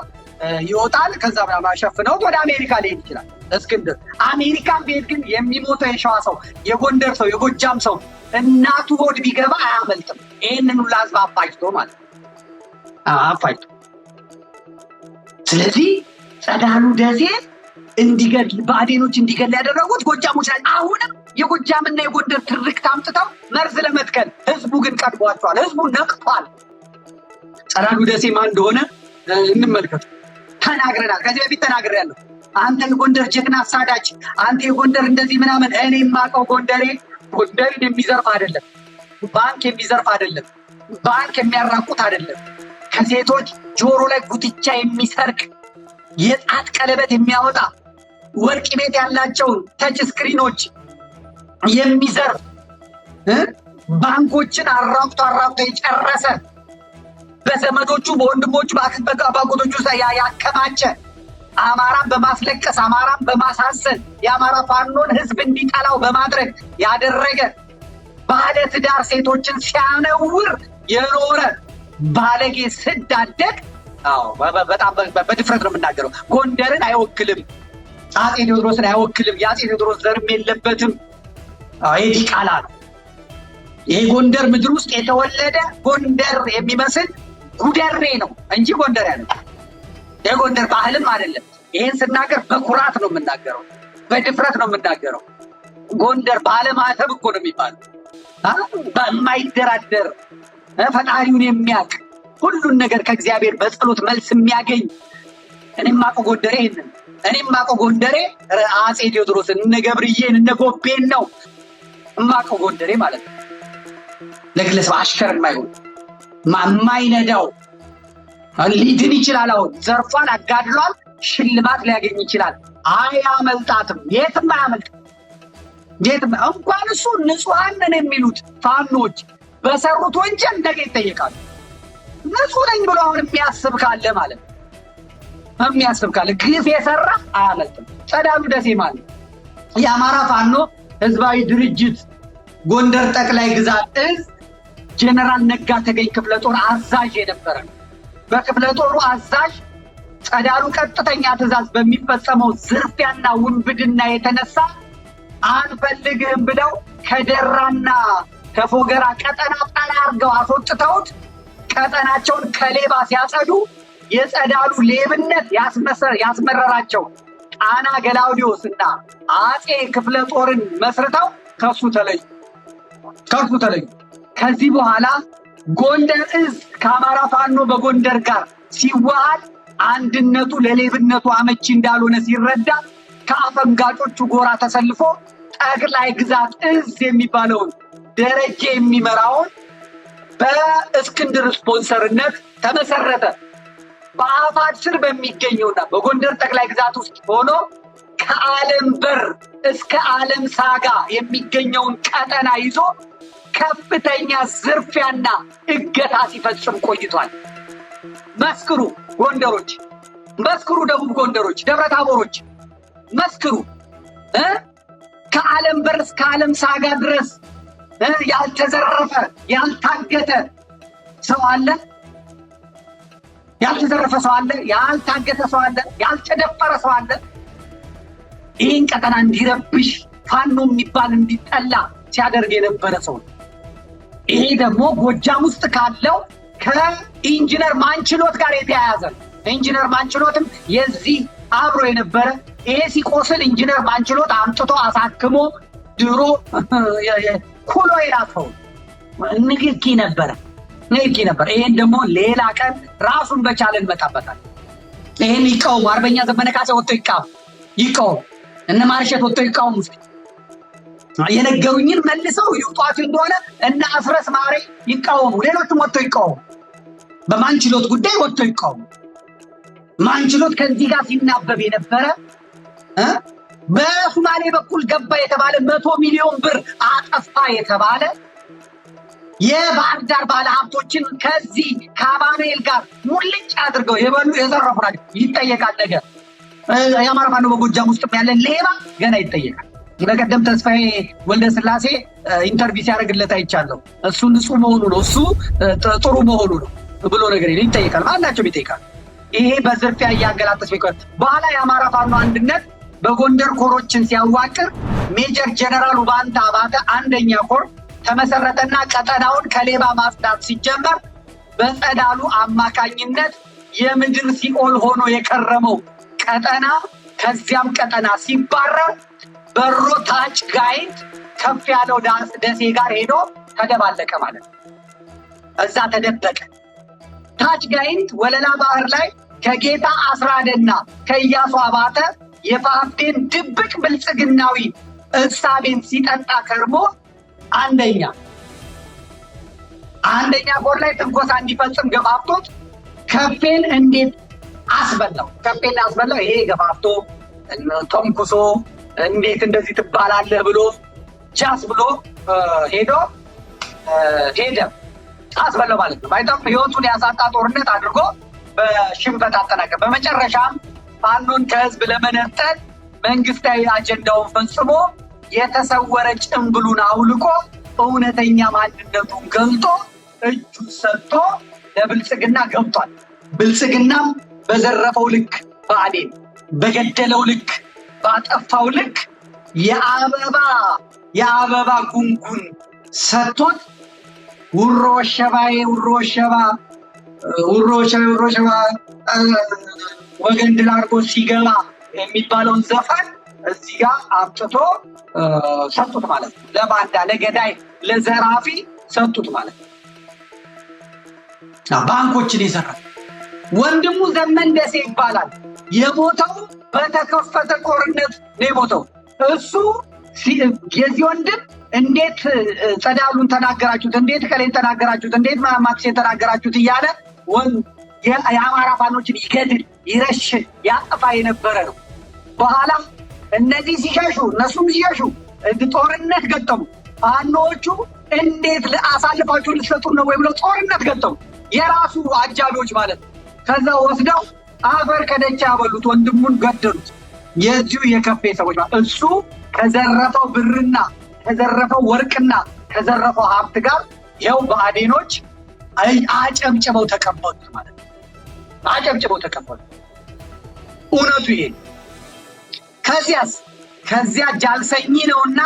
ይወጣል። ከዛ በኋላ ሸፍነው ወደ አሜሪካ ሊሄድ ይችላል። እስክንድር አሜሪካን ቢሄድ ግን የሚሞተው የሸዋ ሰው፣ የጎንደር ሰው፣ የጎጃም ሰው እናቱ ሆድ ቢገባ አያመልጥም። ይህንን ሁላ ህዝብ አፋጅቶ ማለት አፋጅቶ። ስለዚህ ጸዳሉ ደሴ እንዲገል ብአዴኖች እንዲገል ያደረጉት ጎጃሞች ላይ አሁንም የጎጃምና የጎንደር ትርክት አምጥተው መርዝ ለመትከል ህዝቡ ግን ቀድቧቸዋል። ህዝቡ ነቅቷል። ጸዳሉ ደሴ ማን እንደሆነ እንመልከቱ። ተናግረናል። ከዚህ በፊት ተናግሬያለሁ። አንተ የጎንደር ጀግና አሳዳጅ፣ አንተ የጎንደር እንደዚህ ምናምን። እኔ የማውቀው ጎንደሬን የሚዘርፍ አይደለም፣ ባንክ የሚዘርፍ አይደለም፣ ባንክ የሚያራቁት አይደለም። ከሴቶች ጆሮ ላይ ጉትቻ የሚሰርቅ የጣት ቀለበት የሚያወጣ ወርቅ ቤት ያላቸውን ተች ስክሪኖች የሚዘርፍ ባንኮችን አራቁቶ የጨረሰ በዘመዶቹ በወንድሞቹ በአጎቶቹ ያከማቸ አማራን በማስለቀስ አማራን በማሳሰል የአማራ ፋኖን ህዝብ እንዲጠላው በማድረግ ያደረገ ባለ ትዳር ሴቶችን ሲያነውር የኖረ ባለጌ ስዳደግ በጣም በድፍረት ነው የምናገረው። ጎንደርን አይወክልም፣ አፄ ቴዎድሮስን አይወክልም። የአፄ ቴዎድሮስ ዘርም የለበትም። ይሄ ዲቃላ ነው። ይሄ ጎንደር ምድር ውስጥ የተወለደ ጎንደር የሚመስል ጉደሬ ነው እንጂ ጎንደር ያለ የጎንደር ባህልም አይደለም። ይሄን ስናገር በኩራት ነው የምናገረው፣ በድፍረት ነው የምናገረው። ጎንደር ባለማተብ እኮ ነው የሚባለው። በማይደራደር ፈጣሪውን የሚያውቅ ሁሉን ነገር ከእግዚአብሔር በጸሎት መልስ የሚያገኝ እኔም ማቆ ጎንደሬ ይሄንን እኔም ማቆ ጎንደሬ አፄ ቴዎድሮስን እነ ገብርዬን እነ ጎቤን ነው ማቆ ጎንደሬ ማለት ነው። ለግለሰብ አሽከር የማይሆን ማይነዳው ሊድን ይችላል። አሁን ዘርፏን አጋድሏል፣ ሽልማት ሊያገኝ ይችላል። አያመልጣትም፣ የትም አያመልጥ። እንኳን እሱ ንጹሐን ነን የሚሉት ፋኖች በሰሩት ወንጀል ነገ ይጠየቃሉ። ንጹህ ነኝ ብሎ አሁን የሚያስብ ካለ ማለት የሚያስብ ካለ ግፍ የሰራ አያመልጥም። ጸዳሉ ደሴ ማለት የአማራ ፋኖ ህዝባዊ ድርጅት ጎንደር ጠቅላይ ግዛት እዝ ጀነራል ነጋ ተገኝ ክፍለ ጦር አዛዥ የነበረ ነው። በክፍለ ጦሩ አዛዥ ጸዳሉ ቀጥተኛ ትእዛዝ በሚፈጸመው ዝርፊያና ውንብድና የተነሳ አንፈልግህም ብለው ከደራና ከፎገራ ቀጠና ጣና አርገው አስወጥተውት ቀጠናቸውን ከሌባ ሲያጸዱ የጸዳሉ ሌብነት ያስመረራቸው ጣና ገላውዲዮስ እና አፄ ክፍለ ጦርን መስርተው ከሱ ተለዩ። ከዚህ በኋላ ጎንደር እዝ ከአማራ ፋኖ በጎንደር ጋር ሲዋሃድ አንድነቱ ለሌብነቱ አመቺ እንዳልሆነ ሲረዳ ከአፈንጋጮቹ ጎራ ተሰልፎ ጠቅላይ ግዛት እዝ የሚባለውን ደረጃ የሚመራውን በእስክንድር ስፖንሰርነት ተመሰረተ። በአፋድ ስር በሚገኘውና በጎንደር ጠቅላይ ግዛት ውስጥ ሆኖ ከዓለም በር እስከ ዓለም ሳጋ የሚገኘውን ቀጠና ይዞ ከፍተኛ ዝርፊያና እገታ ሲፈጽም ቆይቷል። መስክሩ ጎንደሮች፣ መስክሩ ደቡብ ጎንደሮች፣ ደብረ ታቦሮች መስክሩ። ከዓለም በር እስከ ዓለም ሳጋ ድረስ ያልተዘረፈ ያልታገተ ሰው አለ? ያልተዘረፈ ሰው አለ? ያልታገተ ሰው አለ? ያልተደፈረ ሰው አለ? ይህን ቀጠና እንዲረብሽ ፋኖ የሚባል እንዲጠላ ሲያደርግ የነበረ ሰው ነው። ይሄ ደግሞ ጎጃም ውስጥ ካለው ከኢንጂነር ማንችሎት ጋር የተያያዘ ነው። ኢንጂነር ማንችሎትም የዚህ አብሮ የነበረ ይሄ ሲቆስል ኢንጂነር ማንችሎት አምጥቶ አሳክሞ ድሮ ኩሎ ይራፈው ንግኪ ነበር። ይሄን ደግሞ ሌላ ቀን ራሱን በቻለ እንመጣበታል። ይሄን ይቃወሙ። አርበኛ ዘመነ ካሴ ወጥቶ ይቃወም። እነ ማርሸት ወጥቶ ይቃወሙ። የነገሩኝን መልሰው ይውጧት እንደሆነ እና አስረስ ማሬ ይቃወሙ፣ ሌሎችም ወጥተው ይቃወሙ። በማንችሎት ጉዳይ ወጥተው ይቃወሙ። ማንችሎት ከዚህ ጋር ሲናበብ የነበረ በሶማሌ በኩል ገባ የተባለ 100 ሚሊዮን ብር አጠፋ የተባለ የባህር ዳር ባለሀብቶችን ከዚህ ከአማኑኤል ጋር ሙልጭ አድርገው የበሉ የዘረፉ ናቸው። ይጠየቃል። ነገር የአማራ ፋኖ በጎጃም ውስጥ ያለ ሌባ ገና ይጠየቃል። በቀደም ተስፋዬ ወልደ ስላሴ ኢንተርቪው ሲያደርግለት አይቻለሁ። እሱ ንጹህ መሆኑ ነው፣ እሱ ጥሩ መሆኑ ነው ብሎ ነገር ይጠየቃል። ማናቸውም ይጠይቃል። ይሄ በዝርፊያ እያገላጠስ ቢቆይ በኋላ የአማራ ፋኖ አንድነት በጎንደር ኮሮችን ሲያዋቅር ሜጀር ጀነራል ውባንታ አባተ አንደኛ ኮር ተመሰረተና ቀጠናውን ከሌባ ማጽዳት ሲጀመር በጸዳሉ አማካኝነት የምድር ሲኦል ሆኖ የከረመው ቀጠና ከዚያም ቀጠና ሲባረር በሮ ታች ጋይንት ከፍ ያለው ደሴ ጋር ሄዶ ተደባለቀ ማለት ነው። እዛ ተደበቀ። ታች ጋይንት ወለላ ባህር ላይ ከጌታ አስራደና ከኢያሱ አባተ የፋፍቴን ድብቅ ብልጽግናዊ እሳቤን ሲጠጣ ከርሞ አንደኛ ኮር ላይ ትንኮሳ እንዲፈጽም ገፋፍቶት ከፌን እንዴት አስበላው። ከፌን አስበላው። ይሄ ገፋፍቶ ተንኩሶ እንዴት እንደዚህ ትባላለህ ብሎ ጃስ ብሎ ሄደ አስበላው ማለት ነው። ባይጣም ህይወቱን ያሳጣ ጦርነት አድርጎ በሽንፈት አጠናቀቀ። በመጨረሻም ፋኖን ከህዝብ ለመነጠል መንግስታዊ አጀንዳውን ፈጽሞ የተሰወረ ጭምብሉን አውልቆ እውነተኛ ማንነቱን ገልጦ እጁን ሰጥቶ ለብልጽግና ገብቷል። ብልጽግናም በዘረፈው ልክ ብአዴን በገደለው ልክ ባጠፋው ልክ የአበባ ጉንጉን ሰጥቶት ውሮ ሸባዬ ወገን ድል አድርጎ ሲገባ የሚባለውን ዘፈን እዚህ ጋር አምጥቶ ሰጡት ማለት ነው። ለባንዳ ለገዳይ ለዘራፊ ሰጡት ማለት ነው። ባንኮችን ይሰራል። ወንድሙ ዘመን ደሴ ይባላል። የሞተው በተከፈተ ጦርነት ነው የሞተው። እሱ የዚህ ወንድም እንዴት ጸዳሉን ተናገራችሁት፣ እንዴት ከሌን ተናገራችሁት፣ እንዴት ማክሴን ተናገራችሁት እያለ የአማራ ፋኖችን ይገድል ይረሽን ያጠፋ የነበረ ነው። በኋላ እነዚህ ሲሸሹ እነሱም ሲሸሹ ጦርነት ገጠሙ። ፋኖቹ እንዴት አሳልፋችሁ ልትሰጡን ነው ወይ ብለው ጦርነት ገጠሙ። የራሱ አጃቢዎች ማለት ነው። ከዛ ወስደው አፈር ከደቻ ያበሉት፣ ወንድሙን ገደሉት። የዚሁ የከፌ ሰዎች ማለት እሱ ከዘረፈው ብርና ከዘረፈው ወርቅና ከዘረፈው ሀብት ጋር ይኸው ብአዴኖች አጨብጭበው ተቀበሉት ማለት ነው። አጨብጭበው ተቀበሉት። እውነቱ ይሄ። ከዚያ ጃልሰኝ ነውና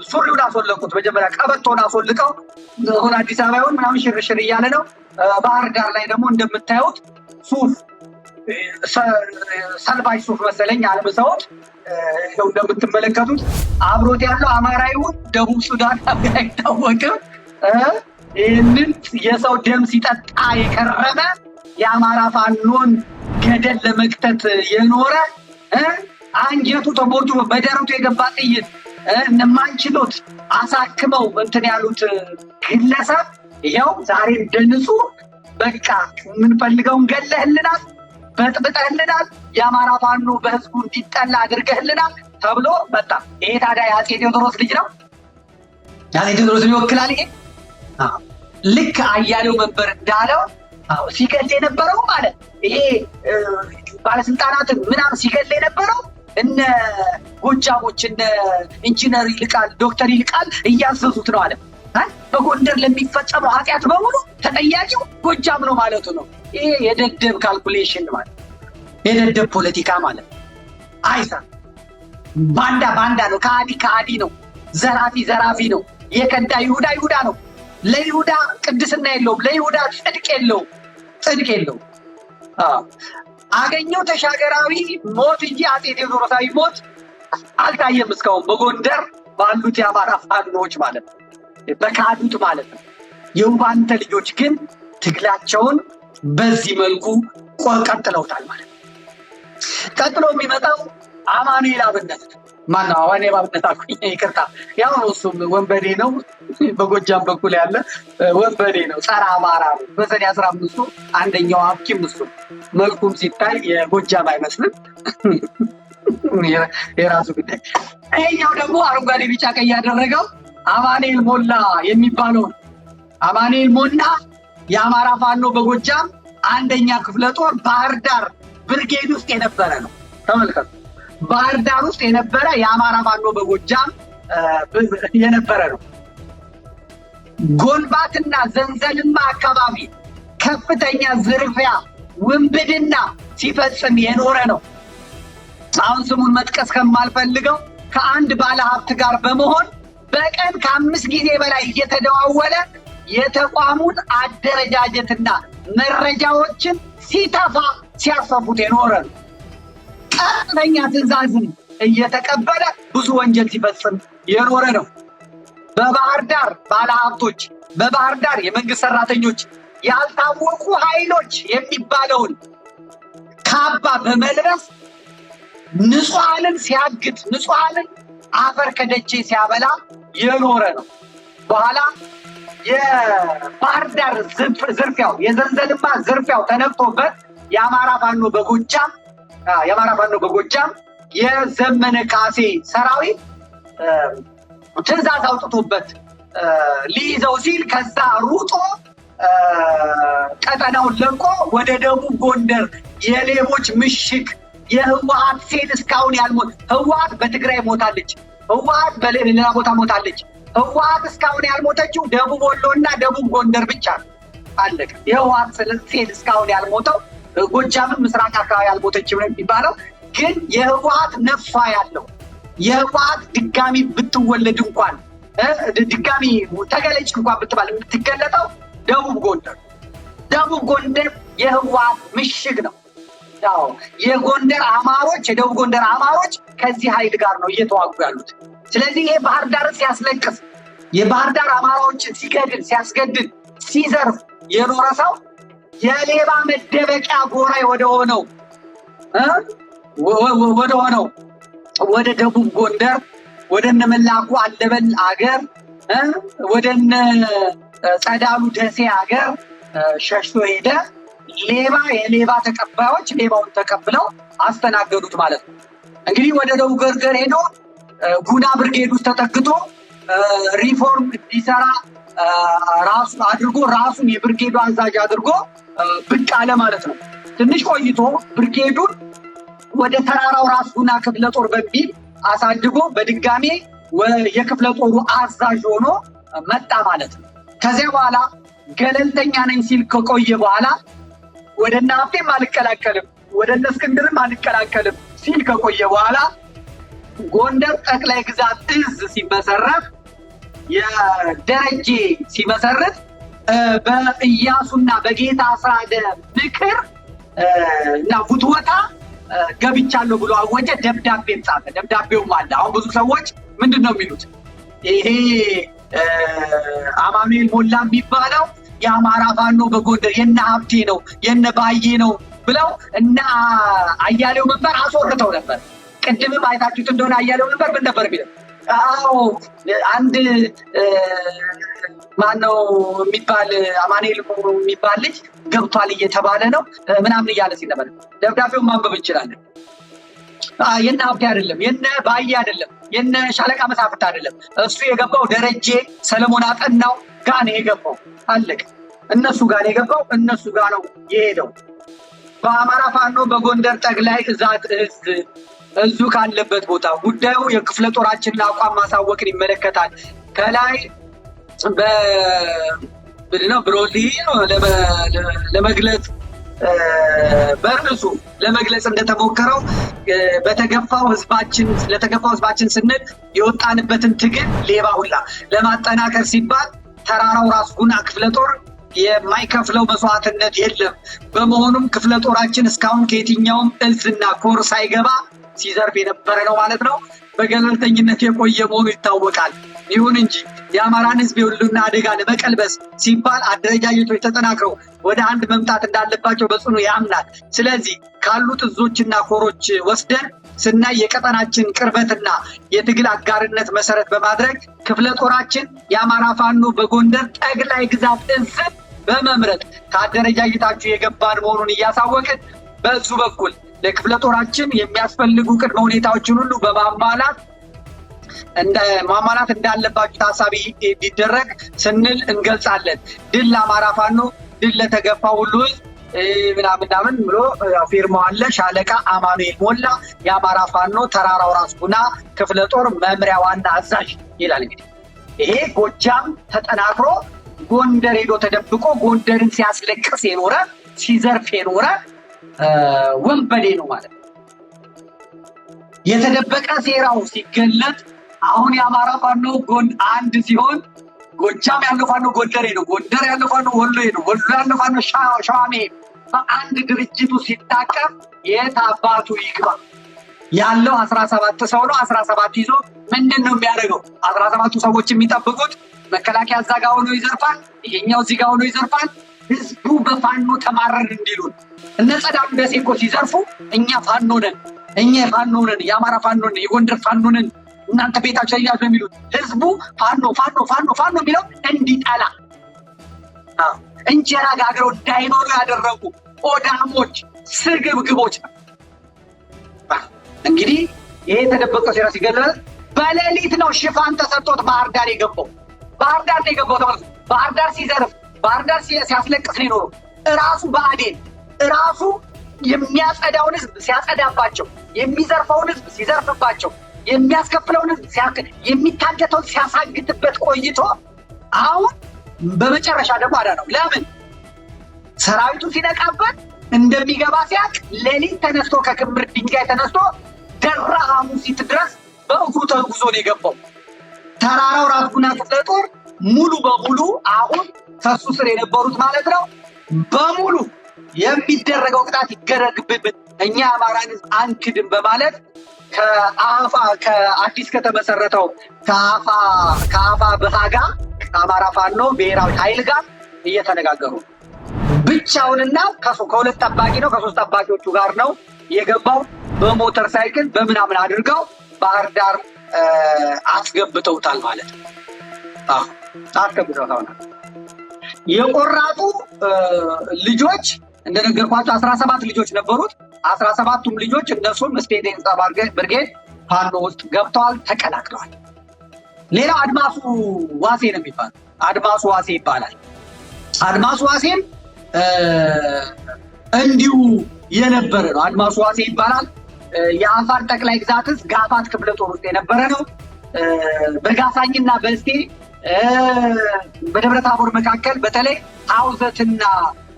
ሱሪውን አስወለቁት። መጀመሪያ ቀበቶን አስወልቀው አሁን አዲስ አበባ ይሁን ምናምን ሽርሽር እያለ ነው። ባህር ዳር ላይ ደግሞ እንደምታዩት ሱፍ ሰልባጅ ሱፍ መሰለኝ አልብሰውት ይኸው እንደምትመለከቱት አብሮት ያለው አማራ ይሁን ደቡብ ሱዳን አይታወቅም። ይህንን የሰው ደም ሲጠጣ የከረመ የአማራ ፋኖን ገደል ለመክተት የኖረ አንጀቱ ተሞልቶ በደረቱ የገባ ጥይት እነማንችሎት አሳክመው እንትን ያሉት ግለሰብ ይኸው ዛሬ እንደንጹህ በቃ የምንፈልገውን ገለህልናል፣ በጥብጠህልናል፣ የአማራ ፋኖ በህዝቡ እንዲጠላ አድርገህልናል ተብሎ መጣ። ይሄ ታዲያ የአፄ ቴዎድሮስ ልጅ ነው። የአፄ ቴዎድሮስን ይወክላል። ይሄ ልክ አያሌው መንበር እንዳለው ሲገል የነበረው ማለት ይሄ ባለስልጣናትን ምናምን ሲገል የነበረው እነ ጎጃሞች እነ ኢንጂነር ይልቃል ዶክተር ይልቃል እያዘዙት ነው አለ። በጎንደር ለሚፈጸመው ኃጢአት በሙሉ ተጠያቂው ጎጃም ነው ማለቱ ነው። ይሄ የደደብ ካልኩሌሽን ማለት የደደብ ፖለቲካ ማለት አይሳ ባንዳ ነው። ከሃዲ ነው። ዘራፊ ነው። የከዳ ይሁዳ ነው። ለይሁዳ ቅድስና የለውም። ለይሁዳ ጽድቅ የለውም። አገኘው ተሻገራዊ ሞት እንጂ አፄ ቴዎድሮሳዊ ሞት አልታየም እስካሁን በጎንደር ባሉት የአማራ ፋኖች ማለት ነው፣ በካዱት ማለት ነው። የውባንተ ልጆች ግን ትግላቸውን በዚህ መልኩ ቀጥለውታል ማለት ነው። ቀጥሎ የሚመጣው አማኑኤል አብነት ነው። ማነው አዋኔ ባብነት አልኩኝ፣ ይቅርታ። ያው ነው እሱም ወንበዴ ነው፣ በጎጃም በኩል ያለ ወንበዴ ነው፣ ጸረ አማራ ነው። በሰኔ 15 አንደኛው ሐኪም እሱ መልኩም ሲታይ የጎጃም አይመስልም። የራሱ ጉዳይ። ይሄኛው ደግሞ አረንጓዴ ቢጫ ቀይ ያደረገው አማኑኤል ሞላ የሚባለው አማኑኤል ሞላ የአማራ ፋኖ በጎጃም አንደኛ ክፍለ ጦር ባህር ዳር ብርጌድ ውስጥ የነበረ ነው። ተመልከቱ፣ ባህር ዳር ውስጥ የነበረ የአማራ ፋኖ በጎጃም የነበረ ነው። ጎንባትና ዘንዘልማ አካባቢ ከፍተኛ ዝርፊያ፣ ውንብድና ሲፈጽም የኖረ ነው። አሁን ስሙን መጥቀስ ከማልፈልገው ከአንድ ባለሀብት ጋር በመሆን በቀን ከ5 ጊዜ በላይ እየተደዋወለ የተቋሙን አደረጃጀትና መረጃዎችን ሲተፋ ሲያሰፉት የኖረ ነው። ቀጥተኛ ትዕዛዝን እየተቀበለ ብዙ ወንጀል ሲፈጽም የኖረ ነው። በባህር ዳር ባለሀብቶች፣ በባህር ዳር የመንግስት ሰራተኞች ያልታወቁ ኃይሎች የሚባለውን ካባ በመልበስ ንጹሐንን ሲያግድ፣ ንጹሐንን አፈር ከደቼ ሲያበላ የኖረ ነው። በኋላ የባህር ዳር ዝርፊያው፣ የዘንዘልማ ዝርፊያው ተነቅቶበት የአማራ ፋኖ በጎጃም የዘመነ ካሴ ሰራዊት ትዕዛዝ አውጥቶበት ሊይዘው ሲል ከዛ ሩጦ ቀጠናውን ለቆ ወደ ደቡብ ጎንደር የሌቦች ምሽግ የህወሓት ሴል እስካሁን ያልሞት፣ ህወሓት በትግራይ ሞታለች፣ ህወሓት በሌላ ቦታ ሞታለች። ህወሓት እስካሁን ያልሞተችው ደቡብ ወሎና ደቡብ ጎንደር ብቻ ነው። አለቀ። የህወሓት ሴል እስካሁን ያልሞተው ጎጃምን ምስራቅ አካባቢ ያልሞተችው ነው የሚባለው። ግን የህወሓት ነፍሷ ያለው የህወሓት ድጋሚ ብትወለድ እንኳን ድጋሚ ተገለጭ እንኳን ብትባል የምትገለጠው ደቡብ ጎንደር የህወሓት ምሽግ ነው። ያው የጎንደር አማሮች፣ የደቡብ ጎንደር አማሮች ከዚህ ኃይል ጋር ነው እየተዋጉ ያሉት። ስለዚህ ይሄ ባህር ዳርን ሲያስለቅስ፣ የባህር ዳር አማራዎችን ሲገድል፣ ሲያስገድል፣ ሲዘርፍ የኖረ ሰው የሌባ መደበቂያ ጎራ ወደ ደቡብ ጎንደር ወደ እነ መላኩ አለበል አገር ወደ እነ ጸዳሉ ደሴ አገር ሸሽቶ ሄደ። የሌባ ተቀባዮች ሌባውን ተቀብለው አስተናገዱት ማለት ነው። እንግዲህ ወደ ደቡብ ጎንደር ሄዶ ጉና ብርጌድ ውስጥ ተጠግቶ ሪፎርም እንዲሰራ ራሱን የብርጌዱ አዛዥ አድርጎ ብቅ አለ ማለት ነው። ትንሽ ቆይቶ ብርጌዱን ወደ ተራራው ራስ ጉና ክፍለ ጦር በሚል አሳድጎ በድጋሜ የክፍለ ጦሩ አዛዥ ሆኖ መጣ ማለት ነው። ከዚያ በኋላ ገለልተኛ ነኝ ሲል ከቆየ በኋላ ወደ እነ ሀብቴም አልቀላቀልም፣ ወደ እነ እስክንድርም አልቀላቀልም ሲል ከቆየ በኋላ ጎንደር ጠቅላይ ግዛት እዝ ሲመሰረት የደረጀ ሲመሰረት በኢያሱና በጌታ አስራደ ምክር እና ውትወታ ገብቻለሁ ብሎ አወጀ። ደብዳቤም ጻፈ። ደብዳቤውም አለ። አሁን ብዙ ሰዎች ምንድን ነው የሚሉት? ይሄ አማኑኤል ሞላ የሚባለው የአማራ ፋኖ በጎንደር የነ ሀብቴ ነው የነ ባዬ ነው ብለው እና አያሌው መንበር አስወርተው ነበር። ቅድምም አይታችሁት እንደሆነ አያሌው መንበር ምን ነበር የሚለው? አዎ አንድ ማነው የሚባል አማኑኤል የሚባል ልጅ ገብቷል እየተባለ ነው ምናምን እያለ ሲል ነበር። ደብዳቤውን ማንበብ እንችላለን። የነ ሀብቴ አይደለም፣ የነ ባዬ አይደለም፣ የነ ሻለቃ መሳፍንት አይደለም። እሱ የገባው ደረጀ ሰለሞን አጠናው ጋር ነው የገባው። አለቀ። እነሱ ጋር ነው የገባው፣ እነሱ ጋር ነው የሄደው። በአማራ ፋኖ በጎንደር ጠቅላይ ግዛት እዙ ካለበት ቦታ ጉዳዩ የክፍለ ጦራችንን አቋም ማሳወቅን ይመለከታል። ከላይ ብሮሊ ለመግለጽ በርዕሱ ለመግለጽ እንደተሞከረው ለተገፋው ህዝባችን ስንል የወጣንበትን ትግል ሌባ ሁላ ለማጠናከር ሲባል ተራራው ራስ ጉና ክፍለ ጦር የማይከፍለው መስዋዕትነት የለም። በመሆኑም ክፍለ ጦራችን እስካሁን ከየትኛውም እዝና ኮር ሳይገባ ሲዘርፍ የነበረ ነው ማለት ነው። በገለልተኝነት የቆየ መሆኑ ይታወቃል። ይሁን እንጂ የአማራን ህዝብ የሁሉና አደጋ ለመቀልበስ ሲባል አደረጃጀቶች ተጠናክረው ወደ አንድ መምጣት እንዳለባቸው በጽኑ ያምናል። ስለዚህ ካሉት እዞችና ኮሮች ወስደን ስናይ የቀጠናችን ቅርበትና የትግል አጋርነት መሰረት በማድረግ ክፍለ ጦራችን የአማራ ፋኖ በጎንደር ጠቅላይ ግዛት እዝን በመምረጥ ከአደረጃጀታችሁ የገባን መሆኑን እያሳወቅን በእሱ በኩል ለክፍለ ጦራችን የሚያስፈልጉ ቅድመ ሁኔታዎችን ሁሉ በማሟላት እንዳለባችሁ ታሳቢ እንዲደረግ ስንል እንገልጻለን። ድል ለአማራ ፋኖ፣ ድል ለተገፋ ሁሉ ምናምን ብሎ ፊርማው አለ። ሻለቃ አማኑኤል ሞላ የአማራ ፋኖ ተራራው ራስ ጉና ክፍለ ጦር መምሪያ ዋና አዛዥ ይላል። እንግዲህ ይሄ ጎጃም ተጠናክሮ ጎንደር ሄዶ ተደብቆ ጎንደርን ሲያስለቅስ የኖረ ሲዘርፍ የኖረ ወንበዴ ነው ማለት ነው። የተደበቀ ሴራው ሲገለጥ አሁን የአማራ ፋኖ አንድ ሲሆን ጎጃም ያለው ፋኖ ጎንደር ሄዶ፣ ጎንደር ያለው ፋኖ ወሎ ሄዶ፣ ወሎ ያለው ፋኖ ሸዋሜ በአንድ ድርጅቱ ሲታቀፍ የት አባቱ ይግባ? ያለው 17 ሰው ነው። 17 ይዞ ምንድን ነው የሚያደርገው? 17ቱ ሰዎች የሚጠብቁት መከላከያ እዛ ጋ ሆኖ ይዘርፋል፣ ይሄኛው እዚህ ጋ ሆኖ ይዘርፋል። ህዝቡ በፋኖ ተማረር እንዲሉን እነ ጸዳሉ ደሴ እኮ ሲዘርፉ እኛ ፋኖ ነን፣ እኛ ፋኖ ነን፣ የአማራ ፋኖ ነን፣ የጎንደር ፋኖ ነን እናንተ ቤታችሁ ላይ ያሉ የሚሉት ህዝቡ ፋኖ ፋኖ ፋኖ ፋኖ የሚለው እንዲጠላ እንጀራ ጋግረው እንዳይኖሩ ያደረጉ ኦዳሞች ስግብግቦች። እንግዲህ ይሄ የተደበቀው ሴራ ሲገለጽ በሌሊት ነው ሽፋን ተሰጥቶት ባህር ዳር የገባው። ባህር ዳር ነው የገባው። ተመልከቱ። ባህር ዳር ሲዘርፍ፣ ባህር ዳር ሲያስለቅስ ነው የኖረው። እራሱ ብአዴን እራሱ የሚያጸዳውን ህዝብ ሲያጸዳባቸው፣ የሚዘርፈውን ህዝብ ሲዘርፍባቸው፣ የሚያስከፍለውን ህዝብ የሚታገተውን ሲያሳግትበት ቆይቶ አሁን በመጨረሻ ደግሞ አዳነው። ለምን? ሰራዊቱ ሲነቃበት እንደሚገባ ሲያቅ ሌሊት ተነስቶ ከክምር ድንጋይ ተነስቶ ደራ ሐሙሲት ድረስ በእግሩ ተጉዞ ነው የገባው። ተራራው ራስ ጉና ክፍለ ጦር ሙሉ በሙሉ አሁን ከሱ ስር የነበሩት ማለት ነው በሙሉ የሚደረገው ቅጣት ይገረግብብን፣ እኛ አማራን አንክድም በማለት ከአዲስ ከተመሰረተው ከአፋ በሃጋ ከአማራ ፋኖ ብሔራዊ ኃይል ጋር እየተነጋገሩ ብቻውንና ከሁለት ጠባቂ ነው ከሶስት ጠባቂዎቹ ጋር ነው የገባው። በሞተር ሳይክል በምናምን አድርገው ባህር ዳር አስገብተውታል ማለት ነው። አስገብተውታል። የቆራጡ ልጆች እንደነገርኳቸው 17 ልጆች ነበሩት። 17ቱም ልጆች እነሱም ስቴዲየም ብርጌድ ፋኖ ውስጥ ገብተዋል፣ ተቀላቅለዋል። ሌላው አድማሱ ዋሴ ነው የሚባለው። አድማሱ ዋሴ ይባላል። አድማሱ ዋሴም እንዲሁ የነበረ ነው። አድማሱ ዋሴ ይባላል። የአፋር ጠቅላይ ግዛት ጋፋት ክፍለ ጦር ውስጥ የነበረ ነው። በጋሳኝና በእስቴ በደብረ ታቦር መካከል በተለይ ሐውዘትና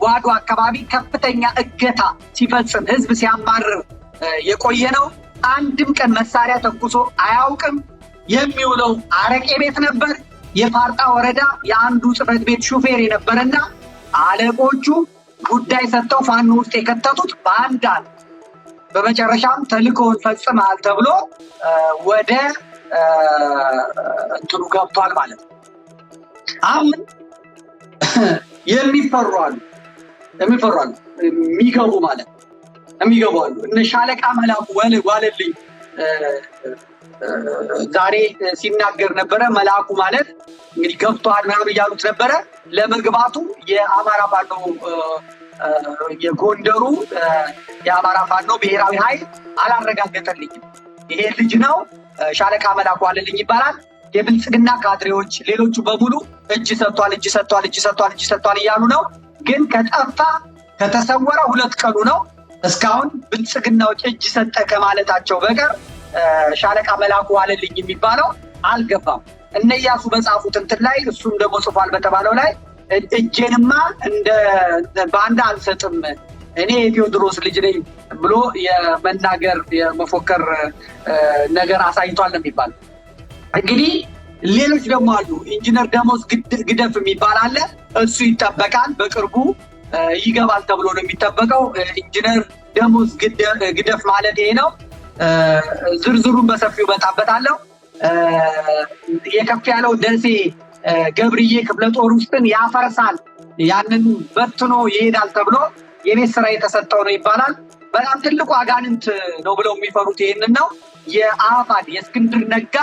ዋዶ አካባቢ ከፍተኛ እገታ ሲፈጽም ህዝብ ሲያማርር የቆየ ነው። አንድም ቀን መሳሪያ ተኩሶ አያውቅም። የሚውለው አረቄ ቤት ነበር። የፋርጣ ወረዳ የአንዱ ጽሕፈት ቤት ሹፌር የነበረና አለቆቹ ጉዳይ ሰጥተው ፋኖ ውስጥ የከተቱት በአንዳንድ በመጨረሻም ተልእኮውን ፈጽመሃል ተብሎ ወደ እንትኑ ገብቷል ማለት ነው። አሁን የሚፈሩ አሉ የሚገቡ ማለት የሚገቡ አሉ። እነ ሻለቃ መላኩ ዋለልኝ ዛሬ ሲናገር ነበረ። መላኩ ማለት እንግዲህ ገብቷል ምናምን እያሉት ነበረ። ለመግባቱ የአማራ ፋኖ የጎንደሩ የአማራ ፋኖ ብሔራዊ ኃይል አላረጋገጠልኝም። ይሄ ልጅ ነው ሻለቃ መላኩ ዋለልኝ ይባላል። የብልጽግና ካድሬዎች ሌሎቹ በሙሉ እጅ ሰጥቷል እያሉ ነው። ግን ከጠፋ ከተሰወረ 2 ቀኑ ነው። እስካሁን ብልጽግናዎች እጅ ሰጠ ከማለታቸው በቀር ሻለቃ መላኩ ዋለልኝ የሚባለው አልገባም። እነ ኢያሱ በጻፉት እንትን ላይ እሱም ደግሞ ጽፏል በተባለው ላይ እጄንማ እንደ ባንዳ አልሰጥም እኔ የቴዎድሮስ ልጅ ነኝ ብሎ የመናገር የመፎከር ነገር አሳይቷል ነው የሚባለው። እንግዲህ ሌሎች ደግሞ አሉ። ኢንጂነር ደሞዝ ግደፍ የሚባል አለ። እሱ ይጠበቃል፣ በቅርቡ ይገባል ተብሎ ነው የሚጠበቀው። ኢንጂነር ደሞዝ ግደፍ ማለት ይሄ ነው። ዝርዝሩን በሰፊው በጣበታለሁ። የከፍ ያለው ደሴ ገብርዬ ክፍለ ጦር ውስጥን ያፈርሳል፣ ያንን በትኖ ይሄዳል ተብሎ የቤት ስራ የተሰጠው ነው ይባላል። በጣም ትልቁ አጋንንት ነው ብለው የሚፈሩት ይሄንን ነው። የአፋድ የእስክንድር ነጋ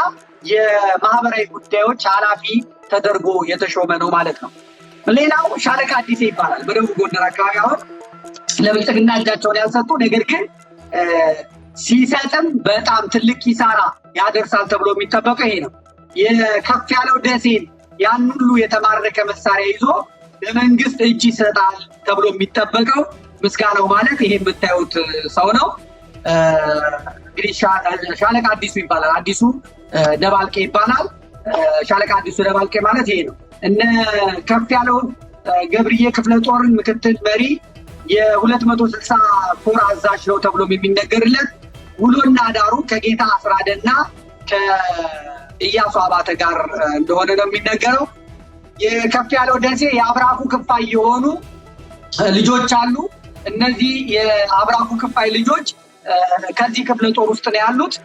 የማህበራዊ ጉዳዮች ኃላፊ ተደርጎ የተሾመ ነው ማለት ነው። ሌላው ሻለቃ አዲሴ ይባላል። በደቡብ ጎንደር አካባቢ አሁን ለብልጽግና እጃቸውን ያልሰጡ ነገር ግን ሲሰጥም በጣም ትልቅ ኪሳራ ያደርሳል ተብሎ የሚጠበቀው ይሄ ነው። የከፍ ያለው ደሴን ያን ሁሉ የተማረከ መሳሪያ ይዞ ለመንግስት እጅ ይሰጣል ተብሎ የሚጠበቀው ምስጋናው ማለት ይሄ የምታዩት ሰው ነው። እንግዲህ ሻለቃ አዲሱ ይባላል። አዲሱ ደባልቄ ይባላል። ሻለቃ አዲሱ ደባልቄ ማለት ይሄ ነው። እነ ከፍ ያለው ገብርዬ ክፍለ ጦርን ምክትል መሪ የ260 ኮር አዛዥ ነው ተብሎ የሚነገርለት ውሎና አዳሩ ከጌታ አስራደና ከኢያሱ አባተ ጋር እንደሆነ ነው የሚነገረው። የከፍ ያለው ደሴ የአብራኩ ክፋይ የሆኑ ልጆች አሉ። እነዚህ የአብራኩ ክፋይ ልጆች ከዚህ ክፍለ ጦር ውስጥ ነው ያሉት።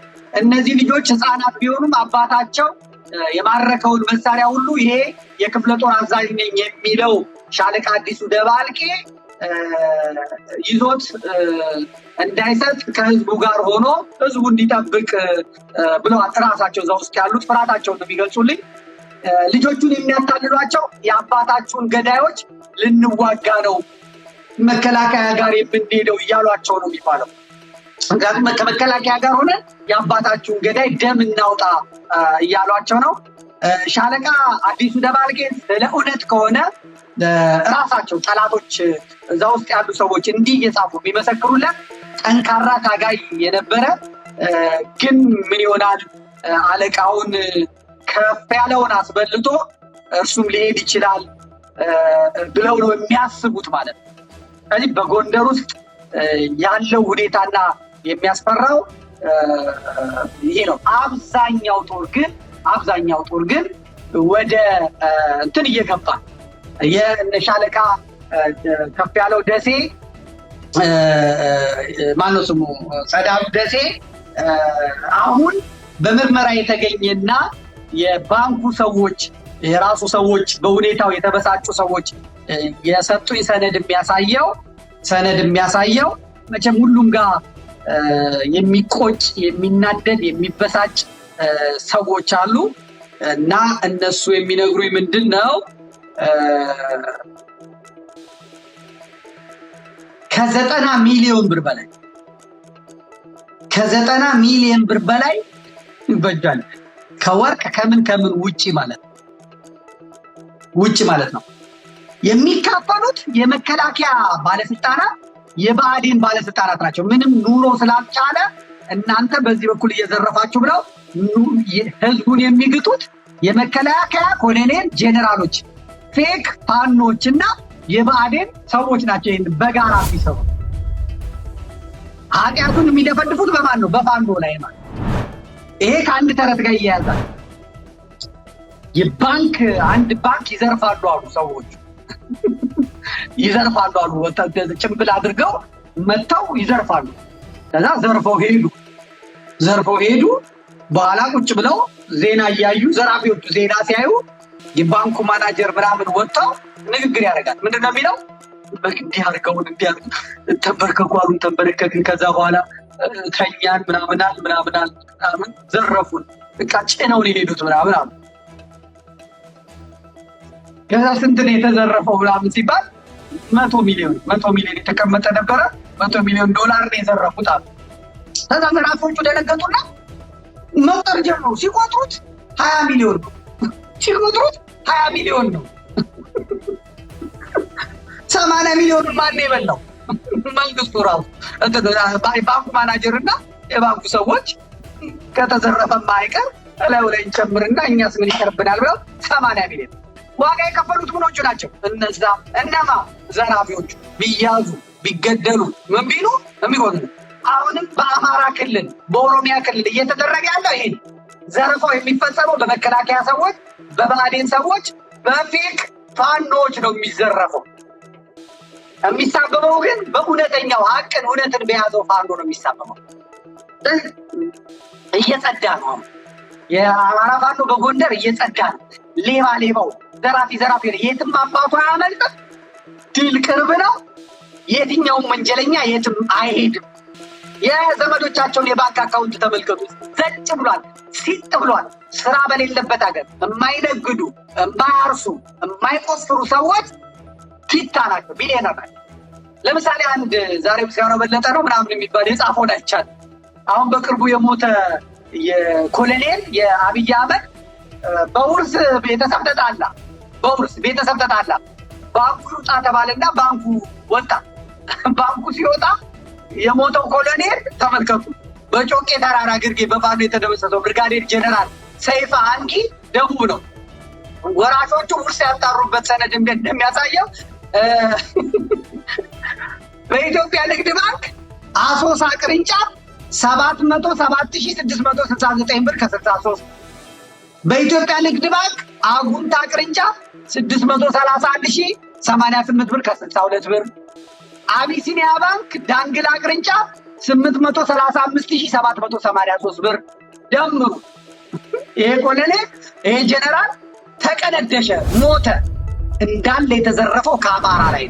እነዚህ ልጆች ህፃናት ቢሆኑም አባታቸው የማረከውን መሳሪያ ሁሉ ይሄ የክፍለ ጦር አዛዥ ነኝ የሚለው ሻለቃ አዲሱ ደባልቄ ይዞት እንዳይሰጥ ከህዝቡ ጋር ሆኖ ህዝቡ እንዲጠብቅ ብለው ራሳቸው እዛ ውስጥ ያሉት ፍርሃታቸውን ነው የሚገልጹልኝ። ልጆቹን የሚያታልሏቸው የአባታችሁን ገዳዮች ልንዋጋ ነው መከላከያ ጋር የምንሄደው እያሏቸው ነው የሚባለው። ምክንያቱም ከመከላከያ ጋር ሆነ የአባታችሁን ገዳይ ደም እናውጣ እያሏቸው ነው። ሻለቃ አዲሱ ደባልቄ ስለ እውነት ከሆነ ራሳቸው ጠላቶች እዛ ውስጥ ያሉ ሰዎች እንዲህ እየጻፉ የሚመሰክሩለት ጠንካራ ታጋይ የነበረ ግን ምን ይሆናል አለቃውን ከፍ ያለውን አስበልጦ እርሱም ሊሄድ ይችላል ብለው ነው የሚያስቡት ማለት ነው። ስለዚህ በጎንደር ውስጥ ያለው ሁኔታና የሚያስፈራው ይሄ ነው። አብዛኛው ጦር ግን ወደ እንትን እየገባ የሻለቃ ከፍ ያለው ደሴ ማነው ስሙ ጸዳሉ ደሴ አሁን በምርመራ የተገኘና የባንኩ ሰዎች የራሱ ሰዎች በሁኔታው የተበሳጩ ሰዎች የሰጡኝ ሰነድ የሚያሳየው መቼም ሁሉም ጋር የሚቆጭ የሚናደድ የሚበሳጭ ሰዎች አሉ እና እነሱ የሚነግሩኝ ምንድን ነው ከ90 ሚሊዮን ብር በላይ ይበጃል ከወርቅ ከምን ውጪ ማለት ነው የሚካፈሉት የመከላከያ ባለስልጣናት የብአዴን ባለስልጣናት ናቸው። ምንም ኑሮ ስላልቻለ እናንተ በዚህ በኩል እየዘረፋችሁ ብለው ህዝቡን የሚግጡት የመከላከያ ኮሎኔል ጄኔራሎች ፌክ ፋኖችና የብአዴን ሰዎች ናቸው። ይሄን በጋራ ሲሰሩ ኃጢአቱን የሚደፈድፉት በማን ነው? በፋኖ ላይ ማለት። ይሄ ከአንድ ተረት ጋር ይያያዛል። አንድ ባንክ ይዘርፋሉ አሉ ሰዎች ይዘርፋሉ አሉ ጭምብል አድርገው መጥተው ይዘርፋሉ። ከዛ ዘርፈው ሄዱ። በኋላ ቁጭ ብለው ዜና እያዩ ዘራፊዎቹ ዜና ሲያዩ የባንኩ ማናጀር ምናምን ወጥተው ንግግር ያደርጋል። ምንድነው የሚለው? እንዲህ አድርገውን ተንበርከኳሉን ተንበረከክን፣ ከዛ በኋላ ተኛን ምናምን ዘረፉን፣ በቃ ጭነው ሊሄዱት ምናምን አሉ። ከዛ ስንት ነው የተዘረፈው ምናምን ሲባል 100 ሚሊዮን የተቀመጠ ነበረ። $100 ሚሊዮን ነው የዘረፉት አሉ። ከዛ ዘራፊዎቹ ደነገጡና መቁጠር ጀመሩ። ሲቆጥሩት 20 ሚሊዮን ነው። 80 ሚሊዮን ማን የበላው? መንግስቱ ራሱ ባንኩ ማናጀር እና የባንኩ ሰዎች ከተዘረፈማ አይቀር እላዩ ላይ እንጨምርና እኛስ ምን ይቀርብናል ብለው 80 ሚሊዮን ዋጋ የከፈሉት ምኖቹ ናቸው? እነማ ዘራፊዎቹ ቢያዙ ቢገደሉ ምን ቢሉ የሚሆኑ። አሁንም በአማራ ክልል በኦሮሚያ ክልል እየተደረገ ያለው ይሄ ዘረፋው የሚፈጸመው በመከላከያ ሰዎች፣ በብአዴን ሰዎች፣ በፌክ ፋኖች ነው የሚዘረፈው። የሚሳበበው ግን በእውነተኛው እውነትን በያዘው ፋኖ ነው የሚሳበበው። እየጸዳ ነው። የአማራ ፋኖ በጎንደር እየጸዳ ነው። ሌባው ዘራፊ የትም አባቱ አያመልጥም። ድል ቅርብ ነው። የትኛውም ወንጀለኛ የትም አይሄድም። የዘመዶቻቸውን የባንክ አካውንት ተመልከቱ። ዘጭ ብሏል፣ ሲጥ ብሏል። ስራ በሌለበት ሀገር የማይነግዱ የማያርሱ የማይቆፍሩ ሰዎች ፊታ ናቸው፣ ቢሊዮነር ናቸው። ለምሳሌ አንድ ዛሬ ምስጋናው በለጠ ነው ምናምን የሚባል የጻፈውን አይቻል። አሁን በቅርቡ የሞተ የኮሎኔል የአብይ አህመድ በውርስ ቤተሰብ ተጣላ፣ ባንኩ ይውጣ ተባለና ባንኩ ወጣ። ባንኩ ሲወጣ የሞተው ኮሎኔል ተመልከቱ፣ በጮቄ ተራራ ግርጌ በፋኖ የተደመሰሰው ብርጋዴር ጀነራል ሰይፈ አንጊ ደቡብ ነው። ወራሾቹ ውርስ ያጣሩበት ሰነድ እንደሚያሳየው በኢትዮጵያ ንግድ ባንክ አሶሳ ቅርንጫፍ 707,669 ብር ከ63፣ በኢትዮጵያ ንግድ ባንክ አጉንታ ቅርንጫፍ 631,088 ብር ከ62 ብር፣ አቢሲኒያ ባንክ ዳንግላ ቅርንጫፍ 835,783 ብር። ደምሩ። ይሄ ኮሎኔል ይሄ ጀነራል ተቀነደሸ፣ ሞተ። እንዳለ የተዘረፈው ከአማራ ላይ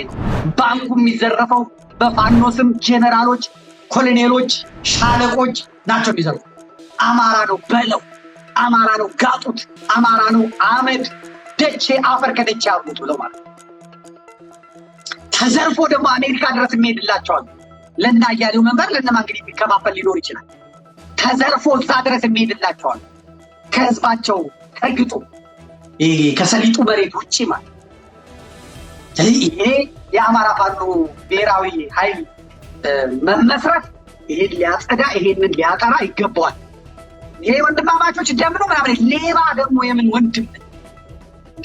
ነው። ባንኩ የሚዘረፈው በፋኖ ስም ጀነራሎች፣ ኮሎኔሎች፣ ሻለቆች ናቸው የሚዘርፉ። አማራ ነው በለው፣ አማራ ነው ጋጡት፣ አማራ ነው አመድ ደቼ አፈር ከደቼ አውጡት ብለው ማለት ነው። ተዘርፎ ደግሞ አሜሪካ ድረስ የሚሄድላቸዋል። ለና አያሌው መንበር ለነማ እንግዲህ የሚከፋፈል ሊኖር ይችላል። ተዘርፎ እዛ ድረስ የሚሄድላቸዋል ከህዝባቸው ተግጦ ከሰሊጡ መሬት ውጭ ማለት። ይሄ የአማራ ፋኖ ብሔራዊ ኃይል መመስረት ይሄን ሊያጸዳ ይሄንን ሊያጠራ ይገባዋል። ይሄ ወንድማማቾች ደም ነው ምናምን። ሌባ ደግሞ የምን ወንድም፣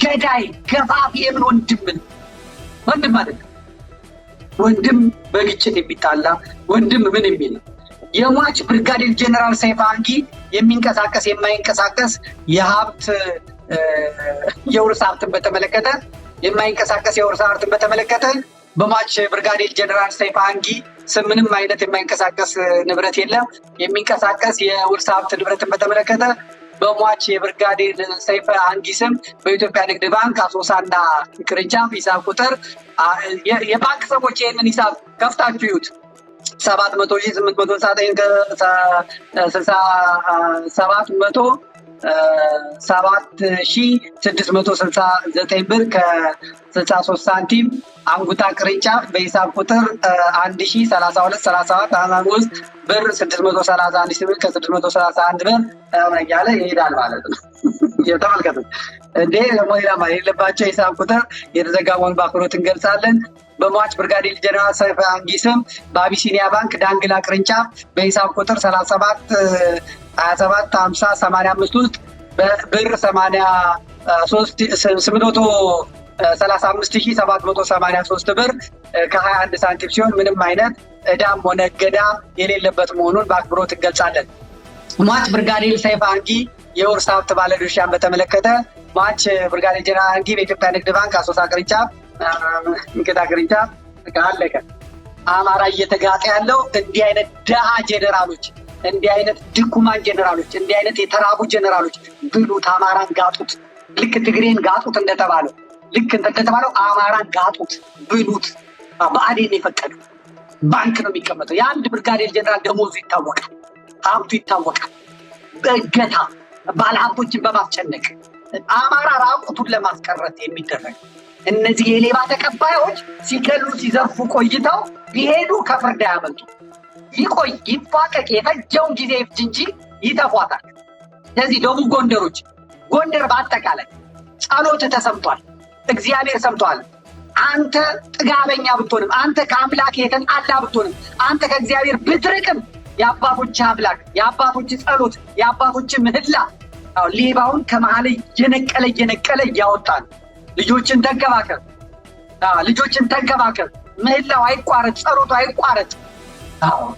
ገዳይ ገፋፊ የምን ወንድም ማለት ነው። ወንድም በግጭት የሚጣላ ወንድም ምን የሚል የሟች ብርጋዴር ጀነራል ሰይፈ አንጊ የሚንቀሳቀስ የማይንቀሳቀስ የውርስ ሀብትን በተመለከተ በሟች ብርጋዴር ጀነራል ሰይፈ አንጊ ስም ምንም አይነት የማይንቀሳቀስ ንብረት የለም። የሚንቀሳቀስ የውርስ ሀብት ንብረትን በተመለከተ በሟች የብርጋዴር ሰይፈ አንጊ ስም በኢትዮጵያ ንግድ ባንክ አሶሳና ቅርንጫፍ ሂሳብ ቁጥር የባንክ ሰዎች ይህንን ሂሳብ ከፍታችሁ ይዩት። 707,669 ብር ከ63 ሳንቲም አንጉታ ቅርንጫፍ በሂሳብ ቁጥር 103237 ብር 631 ብር ከ631 ብር እያለ ይሄዳል ማለት ነው። የተመልከቱት እንዴ ለሞይላማ የሌለባቸው ሂሳብ ቁጥር የተዘጋ መሆኑን በአክብሮት እንገልጻለን። በሟች ብርጋዴር ጀነራል ሰይፈ አንጊ ስም በአቢሲኒያ ባንክ ዳንግላ ቅርንጫፍ በሂሳብ ቁጥር 37,27,50,85 ውስጥ በብር 835,783 ብር ከ21 ሳንቲም ሲሆን ምንም አይነት ዕዳም ሆነ እገዳ የሌለበት መሆኑን በአክብሮት እንገልጻለን። ሟች ብርጋዴር ሰይፈ አንጊ የውርስ ሀብት ባለድርሻን በተመለከተ ሟች ብርጋዴር ጀነራል አንጊ በኢትዮጵያ ንግድ ባንክ አሶሳ ቅርንጫፍ ቅርንጫፍ አለቀ። አማራ እየተጋጠ ያለው እንዲህ አይነት ደሃ ጀነራሎች፣ እንዲህ አይነት ድኩማን ጀነራሎች፣ እንዲህ አይነት የተራቡ ጀነራሎች ብሉት፣ አማራን ጋጡት። ልክ ትግሬን ጋጡት እንደተባለው አማራን ጋጡት፣ ብሉት። ብአዴን የፈቀዱ ባንክ ነው የሚቀመጠው። የአንድ ብርጋዴር ጀነራል ደሞዙ ይታወቃል፣ ሀብቱ ይታወቃል። በእገታ ባለሀብቶችን በማስጨነቅ አማራ ራቁቱን ለማስቀረት የሚደረግ እነዚህ የሌባ ተቀባዮች ሲገሉ ሲዘርፉ ቆይተው ቢሄዱ ከፍርድ አያመልጡ። ይቆይ ይፋቀቅ፣ የፈጀውን ጊዜ ይፍጅ እንጂ ይተፏታል። ስለዚህ ደቡብ ጎንደሮች፣ ጎንደር በአጠቃላይ ጸሎት ተሰምቷል፣ እግዚአብሔር ሰምቷል። አንተ ጥጋበኛ ብትሆንም፣ አንተ ከአምላክ የተጣላ ብትሆንም፣ አንተ ከእግዚአብሔር ብትርቅም የአባቶች አምላክ የአባቶች ጸሎት የአባቶች ምህላ ሌባውን ከመሀል እየነቀለ እያወጣል። ልጆችን ተንከባከብ፣ ምህላው አይቋረጥ፣ ጸሎቱ አይቋረጥ።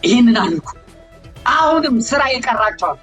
ይህንን አልኩ። አሁንም ስራ የቀራቸዋል።